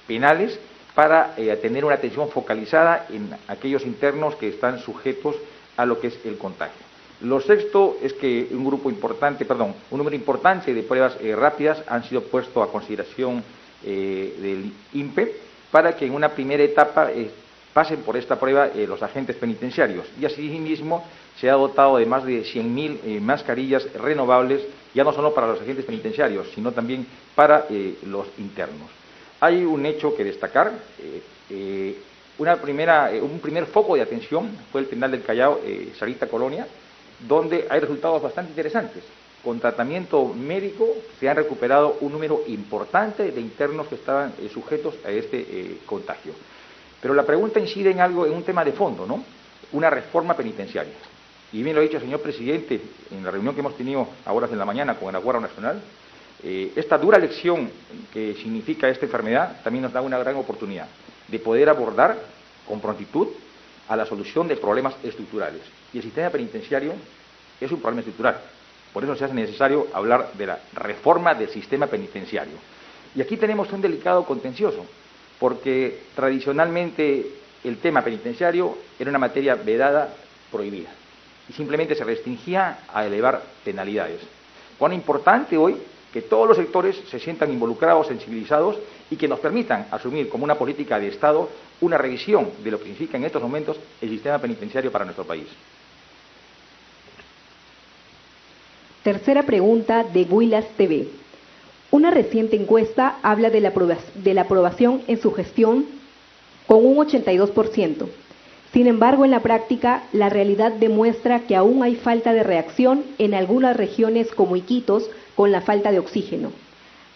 penales para tener una atención focalizada en aquellos internos que están sujetos a lo que es el contagio. Lo sexto es que un número importante de pruebas rápidas han sido puestos a consideración del INPE para que en una primera etapa pasen por esta prueba los agentes penitenciarios. Y asimismo se ha dotado de más de 100.000 mascarillas renovables, ya no solo para los agentes penitenciarios, sino también para los internos. Hay un hecho que destacar. Un primer foco de atención fue el penal del Callao, Sarita Colonia, donde hay resultados bastante interesantes. Con tratamiento médico se han recuperado un número importante de internos que estaban sujetos a este contagio. Pero la pregunta incide en un tema de fondo, ¿no? Una reforma penitenciaria. Y bien lo ha dicho el señor presidente en la reunión que hemos tenido a horas de la mañana con la Guardia Nacional. Esta dura lección que significa esta enfermedad también nos da una gran oportunidad de poder abordar con prontitud a la solución de problemas estructurales. Y el sistema penitenciario es un problema estructural. Por eso se hace necesario hablar de la reforma del sistema penitenciario. Y aquí tenemos un delicado contencioso, porque tradicionalmente el tema penitenciario era una materia vedada, prohibida, y simplemente se restringía a elevar penalidades. Cuán importante hoy que todos los sectores se sientan involucrados, sensibilizados y que nos permitan asumir como una política de Estado una revisión de lo que significa en estos momentos el sistema penitenciario para nuestro país. Tercera pregunta de Huilas TV. Una reciente encuesta habla de la aprobación en su gestión con un 82%. Sin embargo, en la práctica, la realidad demuestra que aún hay falta de reacción en algunas regiones como Iquitos con la falta de oxígeno.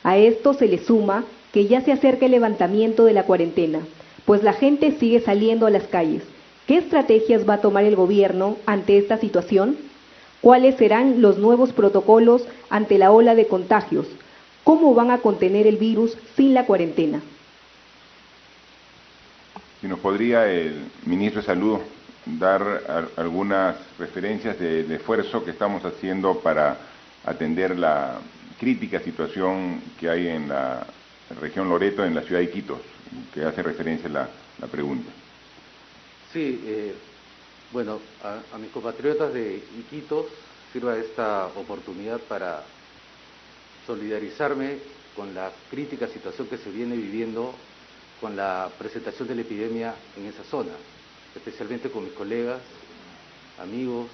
A esto se le suma que ya se acerca el levantamiento de la cuarentena, pues la gente sigue saliendo a las calles. ¿Qué estrategias va a tomar el gobierno ante esta situación? ¿Cuáles serán los nuevos protocolos ante la ola de contagios? ¿Cómo van a contener el virus sin la cuarentena? Si nos podría el ministro de Salud dar algunas referencias del esfuerzo que estamos haciendo para atender la crítica situación que hay en la región Loreto, en la ciudad de Iquitos, que hace referencia la pregunta. Sí, bueno, a mis compatriotas de Iquitos sirva esta oportunidad para solidarizarme con la crítica situación que se viene viviendo con la presentación de la epidemia en esa zona, especialmente con mis colegas, amigos.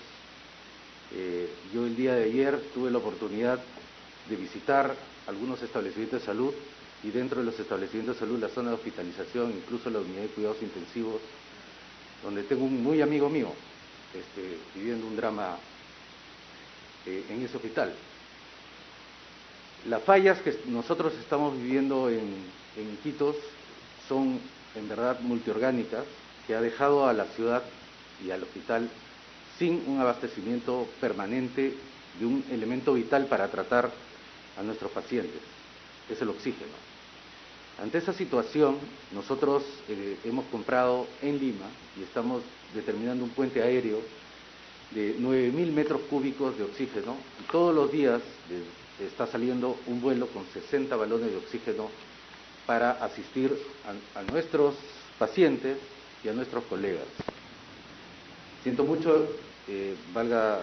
Yo el día de ayer tuve la oportunidad de visitar algunos establecimientos de salud y dentro de los establecimientos de salud la zona de hospitalización, incluso la unidad de cuidados intensivos, donde tengo un muy amigo mío viviendo un drama en ese hospital. Las fallas que nosotros estamos viviendo en Iquitos son en verdad multiorgánicas, que ha dejado a la ciudad y al hospital sin un abastecimiento permanente de un elemento vital para tratar a nuestros pacientes, que es el oxígeno. Ante esa situación, nosotros hemos comprado en Lima y estamos determinando un puente aéreo de 9.000 metros cúbicos de oxígeno y todos los días está saliendo un vuelo con 60 balones de oxígeno para asistir a nuestros pacientes y a nuestros colegas. Siento mucho, valga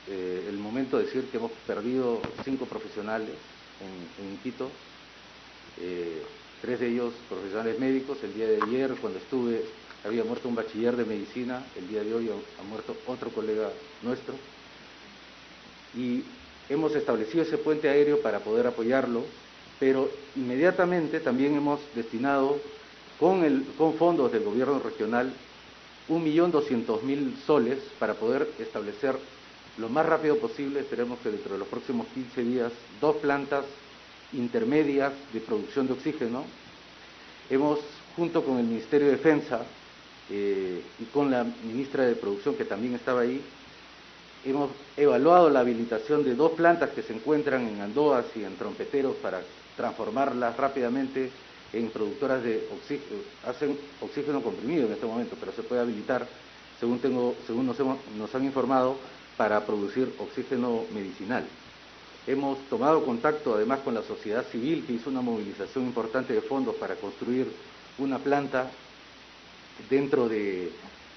el momento de decir que hemos perdido 5 profesionales en Iquitos, 3 de ellos profesionales médicos. El día de ayer, cuando estuve, había muerto un bachiller de medicina, el día de hoy ha muerto otro colega nuestro. Y hemos establecido ese puente aéreo para poder apoyarlo, pero inmediatamente también hemos destinado con fondos del gobierno regional 1.200.000 soles para poder establecer lo más rápido posible, esperemos que dentro de los próximos 15 días, 2 plantas intermedias de producción de oxígeno. Hemos, junto con el Ministerio de Defensa y con la ministra de Producción, que también estaba ahí, hemos evaluado la habilitación de 2 plantas que se encuentran en Andoas y en Trompeteros para transformarlas rápidamente en productoras de oxígeno. Hacen oxígeno comprimido en este momento, pero se puede habilitar, según nos han informado, para producir oxígeno medicinal. Hemos tomado contacto además con la sociedad civil, que hizo una movilización importante de fondos para construir una planta dentro de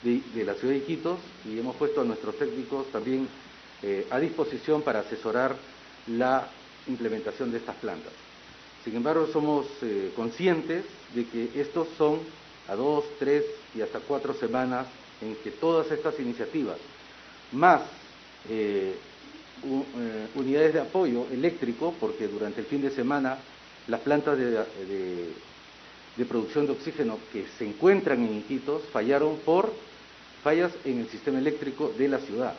la ciudad de Iquitos, y hemos puesto a nuestros técnicos también a disposición para asesorar la implementación de estas plantas. Sin embargo, somos conscientes de que estos son a 2, 3 y hasta 4 semanas en que todas estas iniciativas, más unidades de apoyo eléctrico, porque durante el fin de semana las plantas de producción de oxígeno que se encuentran en Iquitos fallaron por fallas en el sistema eléctrico de la ciudad.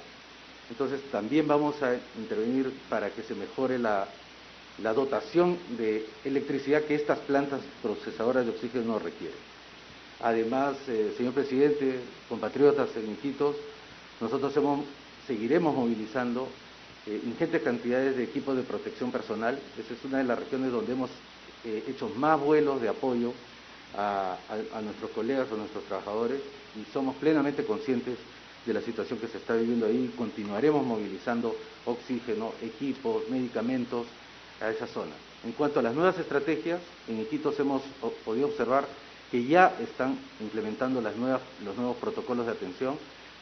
Entonces también vamos a intervenir para que se mejore la dotación de electricidad que estas plantas procesadoras de oxígeno requieren. Además, señor presidente, compatriotas en Iquitos, nosotros seguiremos movilizando ingentes cantidades de equipos de protección personal. Esa es una de las regiones donde hemos hecho más vuelos de apoyo a nuestros colegas, a nuestros trabajadores, y somos plenamente conscientes de la situación que se está viviendo ahí. Continuaremos movilizando oxígeno, equipos, medicamentos a esa zona. En cuanto a las nuevas estrategias, en Iquitos hemos podido observar que ya están implementando los nuevos protocolos de atención,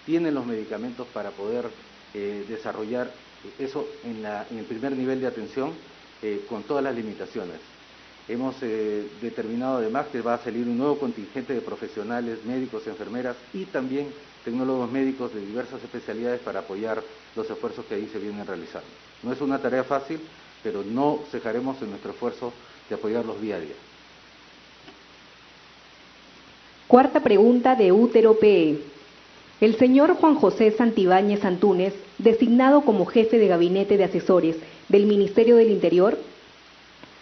tienen los medicamentos para poder desarrollar eso en el primer nivel de atención, con todas las limitaciones. Hemos determinado además que va a salir un nuevo contingente de profesionales, médicos, enfermeras y también tecnólogos médicos de diversas especialidades para apoyar los esfuerzos que ahí se vienen realizando. No es una tarea fácil, pero no cejaremos en nuestro esfuerzo de apoyarlos día a día. Cuarta pregunta de Útero PE. El señor Juan José Santibáñez Antúnez, designado como jefe de gabinete de asesores del Ministerio del Interior,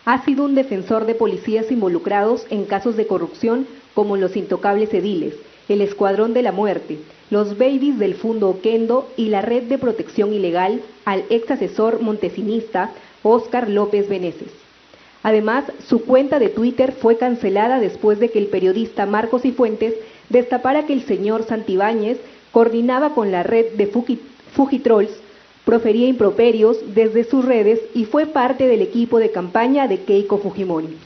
ha sido un defensor de policías involucrados en casos de corrupción como los intocables ediles, el Escuadrón de la Muerte, los babies del Fundo Oquendo y la red de protección ilegal al ex asesor montesinista Óscar López Beneses. Además, su cuenta de Twitter fue cancelada después de que el periodista Marcos Cifuentes destapara que el señor Santibáñez coordinaba con la red de Fujitrolls, profería improperios desde sus redes y fue parte del equipo de campaña de Keiko Fujimori.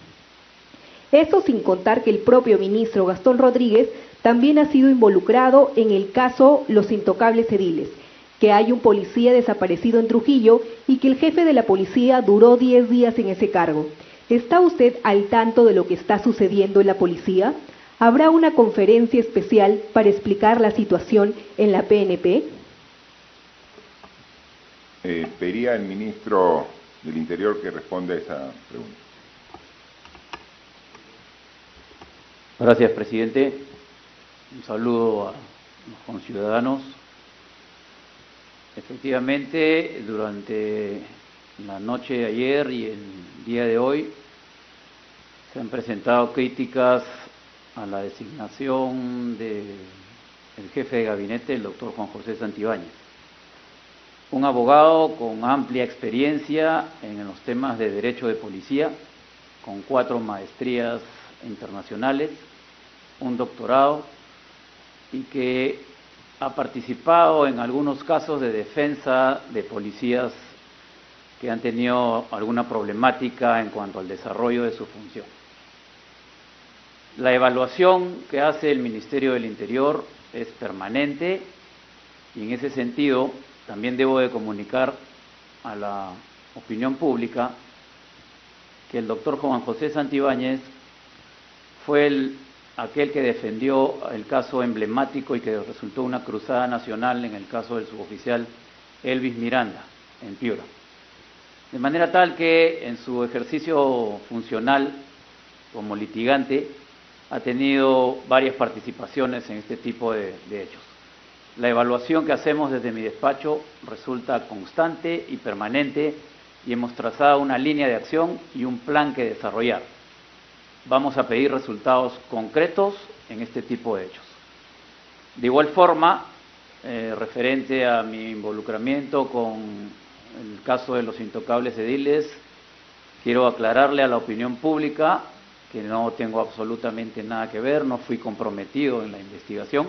Esto sin contar que el propio ministro Gastón Rodríguez también ha sido involucrado en el caso Los Intocables Ediles, que hay un policía desaparecido en Trujillo y que el jefe de la policía duró 10 días en ese cargo. ¿Está usted al tanto de lo que está sucediendo en la policía? ¿Habrá una conferencia especial para explicar la situación en la PNP? Pediría al ministro del Interior que responda a esa pregunta. Gracias, presidente. Un saludo a los conciudadanos. Efectivamente, durante la noche de ayer y el día de hoy se han presentado críticas a la designación del jefe de gabinete, el doctor Juan José Santibáñez. Un abogado con amplia experiencia en los temas de derecho de policía, con 4 maestrías internacionales, un doctorado, y que ha participado en algunos casos de defensa de policías que han tenido alguna problemática en cuanto al desarrollo de su función. La evaluación que hace el Ministerio del Interior es permanente y en ese sentido también debo de comunicar a la opinión pública que el doctor Juan José Santibáñez fue aquel que defendió el caso emblemático y que resultó una cruzada nacional en el caso del suboficial Elvis Miranda, en Piura. De manera tal que en su ejercicio funcional como litigante ha tenido varias participaciones en este tipo de hechos. La evaluación que hacemos desde mi despacho resulta constante y permanente y hemos trazado una línea de acción y un plan que desarrollar. Vamos a pedir resultados concretos en este tipo de hechos. De igual forma, referente a mi involucramiento con el caso de los intocables ediles, quiero aclararle a la opinión pública que no tengo absolutamente nada que ver, no fui comprometido en la investigación,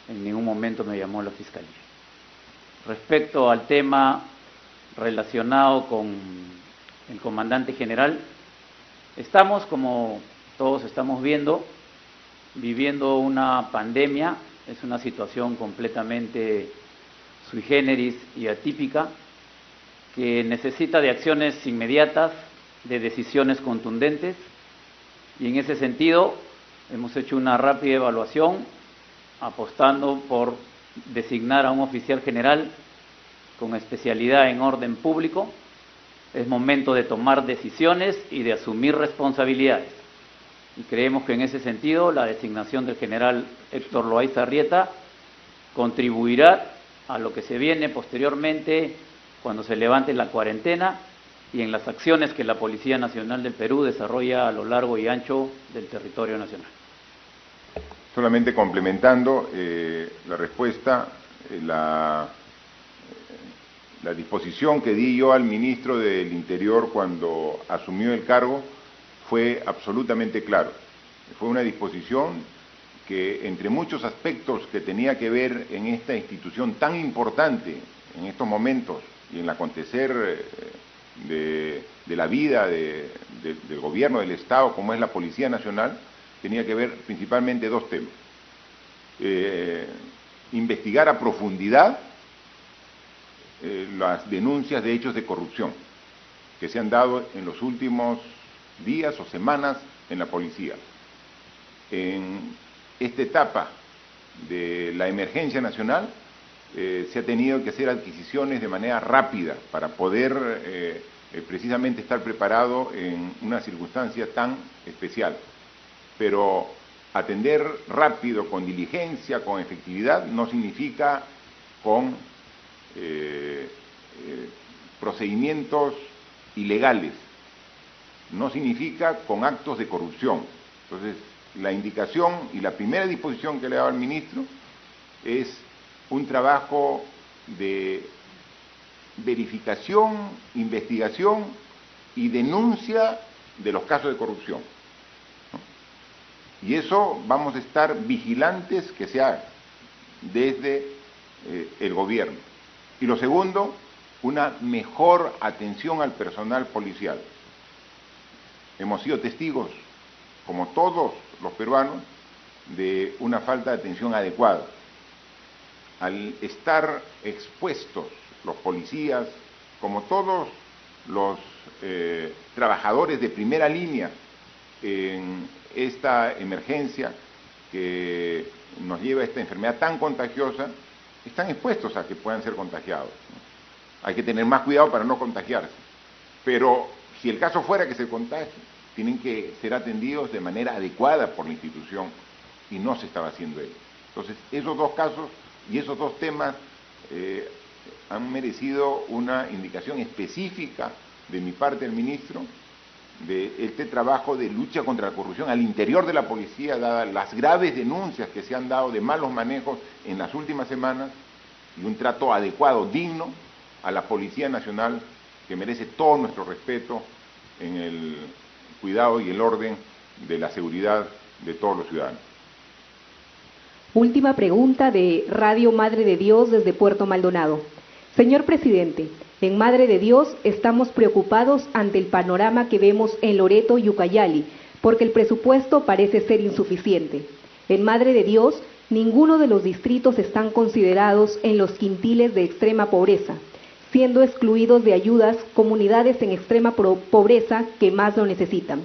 en ningún momento me llamó la Fiscalía. Respecto al tema relacionado con el comandante general, estamos, como todos estamos viendo, viviendo una pandemia, es una situación completamente sui generis y atípica, que necesita de acciones inmediatas, de decisiones contundentes, y en ese sentido hemos hecho una rápida evaluación, apostando por designar a un oficial general con especialidad en orden público. Es momento de tomar decisiones y de asumir responsabilidades. Y creemos que en ese sentido la designación del general Héctor Loaiza Arrieta contribuirá a lo que se viene posteriormente cuando se levante la cuarentena y en las acciones que la Policía Nacional del Perú desarrolla a lo largo y ancho del territorio nacional. Solamente complementando la respuesta, la disposición que di yo al ministro del Interior cuando asumió el cargo fue absolutamente claro. Fue una disposición que, entre muchos aspectos que tenía que ver en esta institución tan importante en estos momentos y en el acontecer de la vida del gobierno del Estado, como es la Policía Nacional, tenía que ver principalmente 2 temas. Investigar a profundidad las denuncias de hechos de corrupción que se han dado en los últimos días o semanas en la policía. En esta etapa de la emergencia nacional se ha tenido que hacer adquisiciones de manera rápida para poder precisamente estar preparado en una circunstancia tan especial. Pero atender rápido, con diligencia, con efectividad, no significa con procedimientos ilegales, no significa con actos de corrupción. Entonces, la indicación y la primera disposición que le he dado al ministro es un trabajo de verificación, investigación y denuncia de los casos de corrupción, ¿no? Y eso vamos a estar vigilantes que se haga desde el gobierno. Y lo segundo, una mejor atención al personal policial. Hemos sido testigos, como todos los peruanos, de una falta de atención adecuada. Al estar expuestos los policías, como todos los trabajadores de primera línea en esta emergencia que nos lleva a esta enfermedad tan contagiosa, están expuestos a que puedan ser contagiados, ¿no? Hay que tener más cuidado para no contagiarse. Pero si el caso fuera que se contagie, tienen que ser atendidos de manera adecuada por la institución, y no se estaba haciendo ello. Entonces, esos dos casos y esos dos temas han merecido una indicación específica de mi parte al ministro de este trabajo de lucha contra la corrupción al interior de la policía, dadas las graves denuncias que se han dado de malos manejos en las últimas semanas, y un trato adecuado, digno, a la Policía Nacional, que merece todo nuestro respeto en el cuidado y el orden de la seguridad de todos los ciudadanos. Última pregunta de Radio Madre de Dios desde Puerto Maldonado. Señor presidente, en Madre de Dios estamos preocupados ante el panorama que vemos en Loreto y Ucayali, porque el presupuesto parece ser insuficiente. En Madre de Dios, ninguno de los distritos están considerados en los quintiles de extrema pobreza, siendo excluidos de ayudas comunidades en extrema pobreza que más lo necesitan.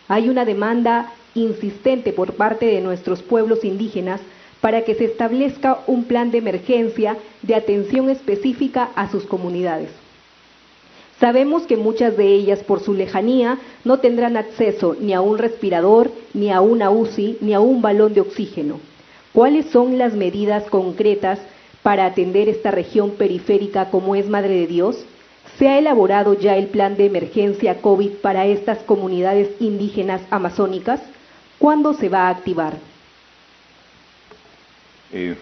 Hay una demanda insistente por parte de nuestros pueblos indígenas para que se establezca un plan de emergencia de atención específica a sus comunidades. Sabemos que muchas de ellas, por su lejanía, no tendrán acceso ni a un respirador, ni a una UCI, ni a un balón de oxígeno. ¿Cuáles son las medidas concretas para atender esta región periférica como es Madre de Dios? ¿Se ha elaborado ya el plan de emergencia COVID para estas comunidades indígenas amazónicas? ¿Cuándo se va a activar? De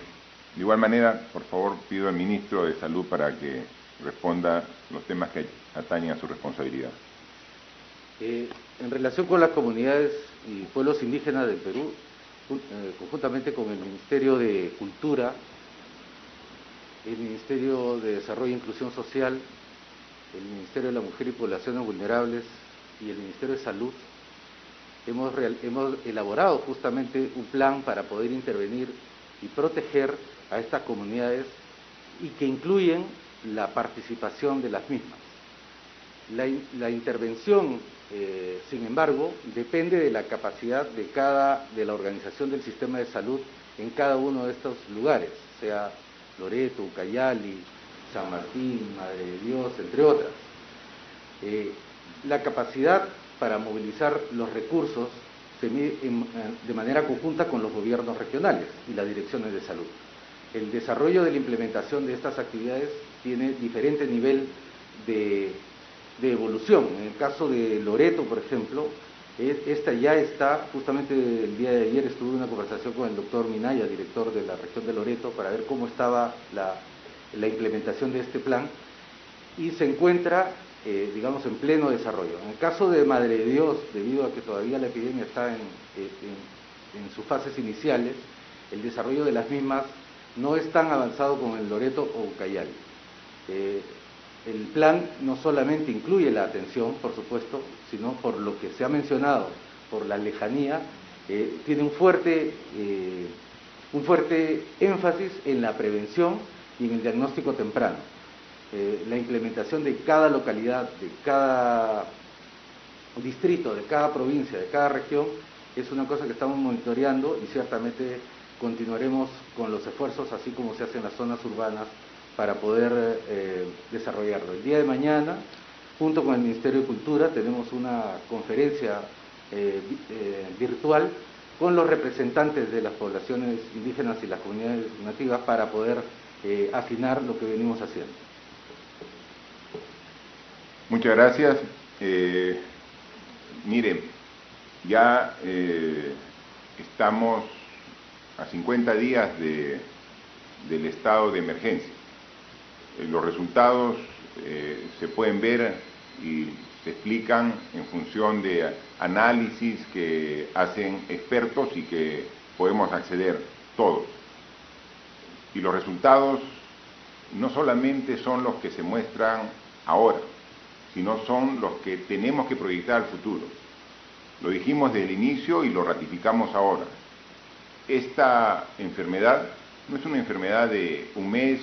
igual manera, por favor, pido al ministro de Salud para que responda los temas que atañen a su responsabilidad. En relación con las comunidades y pueblos indígenas del Perú, conjuntamente con el Ministerio de Cultura, el Ministerio de Desarrollo e Inclusión Social, el Ministerio de la Mujer y Poblaciones Vulnerables y el Ministerio de Salud, hemos elaborado justamente un plan para poder intervenir y proteger a estas comunidades, y que incluyen la participación de las mismas. La intervención, sin embargo, depende de la capacidad de la organización del sistema de salud en cada uno de estos lugares, sea Loreto, Ucayali, San Martín, Madre de Dios, entre otras. La capacidad para movilizar los recursos se mide de manera conjunta con los gobiernos regionales y las direcciones de salud. El desarrollo de la implementación de estas actividades tiene diferente nivel de evolución. En el caso de Loreto, por ejemplo, esta ya está, justamente el día de ayer estuve en una conversación con el doctor Minaya, director de la región de Loreto, para ver cómo estaba la implementación de este plan, y se encuentra, digamos, en pleno desarrollo. En el caso de Madre de Dios, debido a que todavía la epidemia está en sus fases iniciales, el desarrollo de las mismas no es tan avanzado como en Loreto o Ucayali. El plan no solamente incluye la atención, por supuesto, sino por lo que se ha mencionado, por la lejanía, tiene un fuerte énfasis en la prevención y en el diagnóstico temprano. la implementación de cada localidad, de cada distrito, de cada provincia, de cada región, es una cosa que estamos monitoreando y ciertamente continuaremos con los esfuerzos, así como se hace en las zonas urbanas, para poder desarrollarlo. El día de mañana, junto con el Ministerio de Cultura, tenemos una conferencia virtual con los representantes de las poblaciones indígenas y las comunidades nativas para poder afinar lo que venimos haciendo. Muchas gracias. Miren, ya estamos a 50 días del estado de emergencia. Los resultados se pueden ver y se explican en función de análisis que hacen expertos y que podemos acceder todos. Y los resultados no solamente son los que se muestran ahora, sino son los que tenemos que proyectar al futuro. Lo dijimos desde el inicio y lo ratificamos ahora. Esta enfermedad no es una enfermedad de un mes,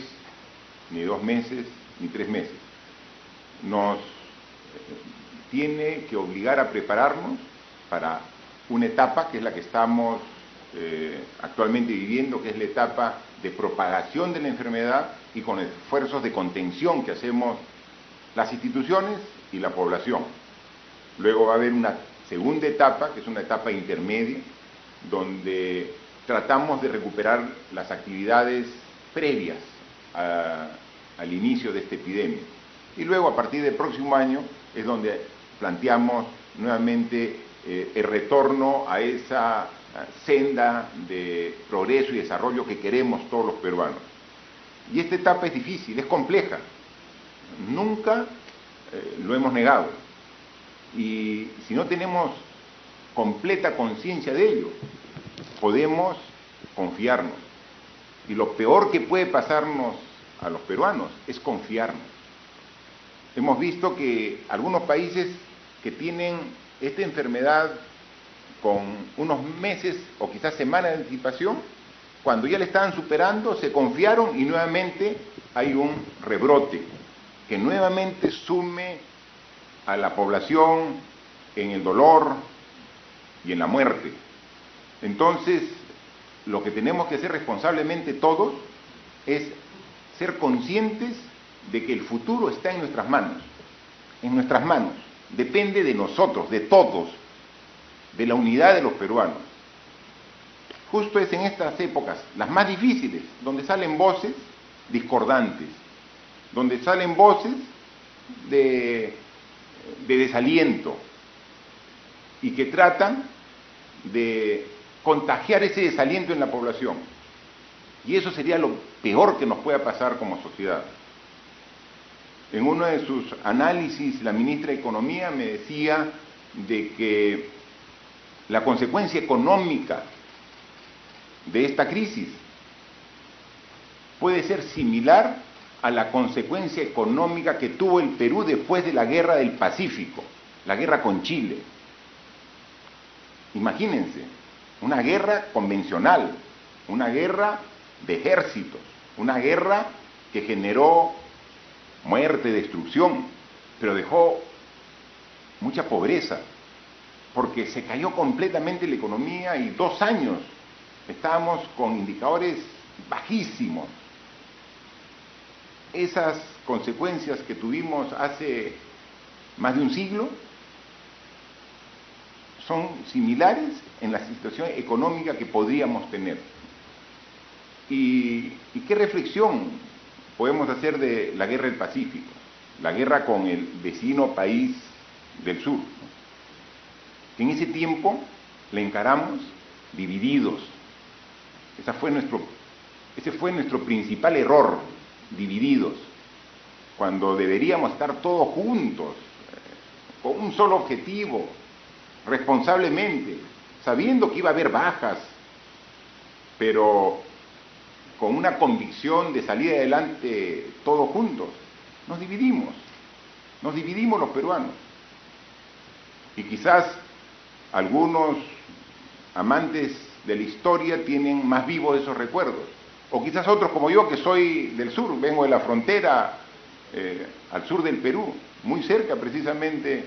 ni 2 meses, ni 3 meses. Nos tiene que obligar a prepararnos para una etapa que es la que estamos actualmente viviendo, que es la etapa de propagación de la enfermedad y con esfuerzos de contención que hacemos las instituciones y la población. Luego va a haber una segunda etapa, que es una etapa intermedia, donde tratamos de recuperar las actividades previas al inicio de esta epidemia. Y luego, a partir del próximo año, es donde planteamos nuevamente el retorno a esa senda de progreso y desarrollo que queremos todos los peruanos. Y esta etapa es difícil, es compleja. Nunca lo hemos negado. Y si no tenemos completa conciencia de ello, podemos confiarnos. Y lo peor que puede pasarnos a los peruanos es confiarnos. Hemos visto que algunos países que tienen esta enfermedad con unos meses o quizás semanas de anticipación, cuando ya la estaban superando, se confiaron y nuevamente hay un rebrote que nuevamente sume a la población en el dolor y en la muerte. Entonces, lo que tenemos que hacer responsablemente todos es ser conscientes de que el futuro está en nuestras manos. En nuestras manos. Depende de nosotros, de todos, de la unidad de los peruanos. Justo es en estas épocas, las más difíciles, donde salen voces discordantes, donde salen voces de desaliento y que tratan de contagiar ese desaliento en la población. Y eso sería lo peor que nos pueda pasar como sociedad. En uno de sus análisis, la ministra de Economía me decía de que la consecuencia económica de esta crisis puede ser similar a la consecuencia económica que tuvo el Perú después de la Guerra del Pacífico, la guerra con Chile. Imagínense, una guerra convencional, una guerra de ejércitos, una guerra que generó muerte, destrucción, pero dejó mucha pobreza, porque se cayó completamente la economía y 2 años estábamos con indicadores bajísimos. Esas consecuencias que tuvimos hace más de un siglo son similares en la situación económica que podríamos tener. ¿Y qué reflexión podemos hacer de la guerra del Pacífico? La guerra con el vecino país del sur, ¿no? En ese tiempo la encaramos divididos. Ese fue nuestro principal error, divididos, cuando deberíamos estar todos juntos, con un solo objetivo, responsablemente, sabiendo que iba a haber bajas, pero con una convicción de salir adelante todos juntos. Nos dividimos los peruanos. Y quizás algunos amantes de la historia tienen más vivos esos recuerdos, o quizás otros como yo, que soy del sur, vengo de la frontera al sur del Perú, muy cerca precisamente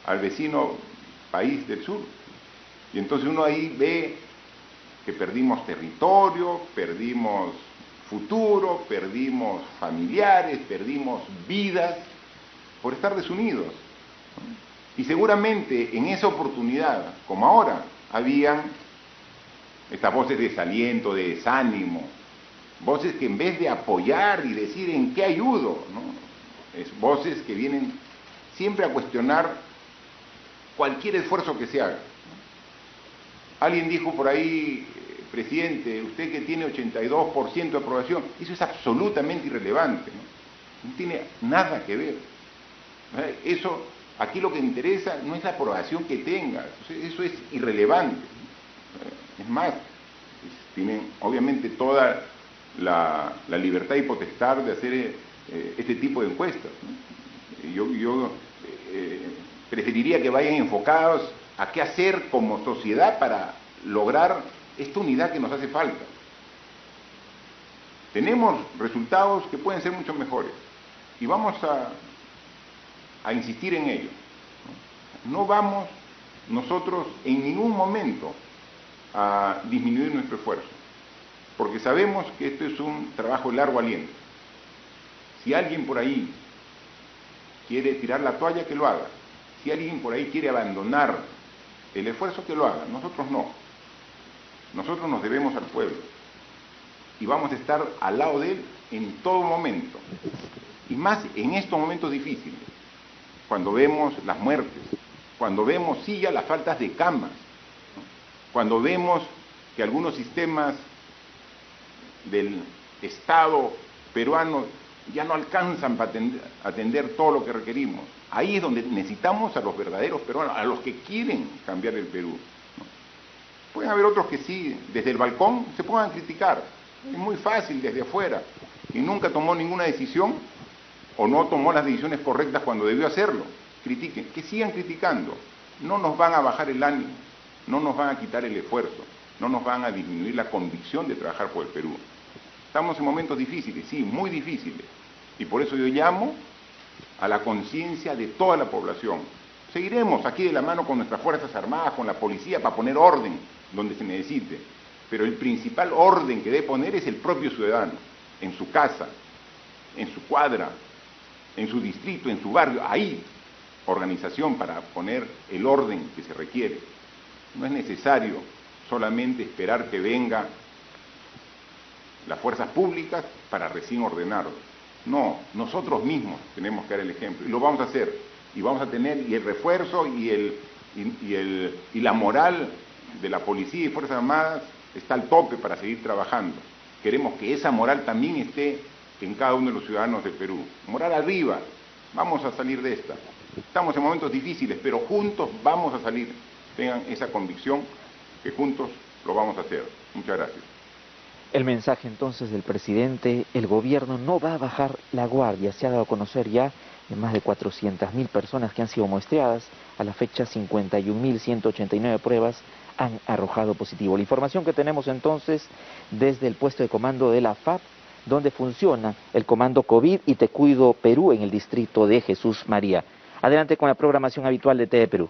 al vecino país del sur. Y entonces uno ahí ve que perdimos territorio, perdimos futuro, perdimos familiares, perdimos vidas por estar desunidos. Y seguramente en esa oportunidad, como ahora, habían estas voces de desaliento, de desánimo, voces que en vez de apoyar y decir en qué ayudo, ¿no? Es voces que vienen siempre a cuestionar cualquier esfuerzo que se haga. Alguien dijo por ahí, presidente, usted que tiene 82% de aprobación, eso es absolutamente irrelevante, ¿no? No tiene nada que ver. Eso, aquí lo que interesa no es la aprobación que tenga, eso es irrelevante. Es más, tienen obviamente toda la libertad y potestad de hacer este tipo de encuestas, ¿no? Yo preferiría que vayan enfocados a qué hacer como sociedad para lograr esta unidad que nos hace falta. Tenemos resultados que pueden ser mucho mejores y vamos a insistir en ello. No vamos nosotros en ningún momento a disminuir nuestro esfuerzo, porque sabemos que esto es un trabajo de largo aliento. Si alguien por ahí quiere tirar la toalla, que lo haga. Si alguien por ahí quiere abandonar el esfuerzo, que lo haga. Nosotros no. Nosotros nos debemos al pueblo y vamos a estar al lado de él en todo momento, y más en estos momentos difíciles, cuando vemos las muertes, cuando vemos sí ya las faltas de camas, ¿no? Cuando vemos que algunos sistemas del Estado peruano ya no alcanzan para atender todo lo que requerimos. Ahí es donde necesitamos a los verdaderos peruanos, a los que quieren cambiar el Perú, ¿no? Pueden haber otros que sí, desde el balcón, se puedan criticar. Es muy fácil desde afuera, y nunca tomó ninguna decisión, o no tomó las decisiones correctas cuando debió hacerlo. Critiquen, que sigan criticando. No nos van a bajar el ánimo, no nos van a quitar el esfuerzo, no nos van a disminuir la convicción de trabajar por el Perú. Estamos en momentos difíciles, sí, muy difíciles, y por eso yo llamo a la conciencia de toda la población. Seguiremos aquí de la mano con nuestras Fuerzas Armadas, con la policía, para poner orden donde se necesite, pero el principal orden que debe poner es el propio ciudadano, en su casa, en su cuadra, en su distrito, en su barrio. Ahí, organización para poner el orden que se requiere. No es necesario solamente esperar que venga las fuerzas públicas para recién ordenarlo. No, nosotros mismos tenemos que dar el ejemplo, y lo vamos a hacer, y vamos a tener y el refuerzo y la moral de la policía y Fuerzas Armadas está al tope para seguir trabajando. Queremos que esa moral también esté en cada uno de los ciudadanos del Perú. Moral arriba, vamos a salir de esta. Estamos en momentos difíciles, pero juntos vamos a salir. Tengan esa convicción que juntos lo vamos a hacer. Muchas gracias. El mensaje entonces del presidente: el gobierno no va a bajar la guardia. Se ha dado a conocer ya de más de 400.000 personas que han sido muestreadas. A la fecha, 51.189 pruebas han arrojado positivo. La información que tenemos entonces desde el puesto de comando de la FAP, donde funciona el comando COVID y Te Cuido Perú en el distrito de Jesús María. Adelante con la programación habitual de TV Perú.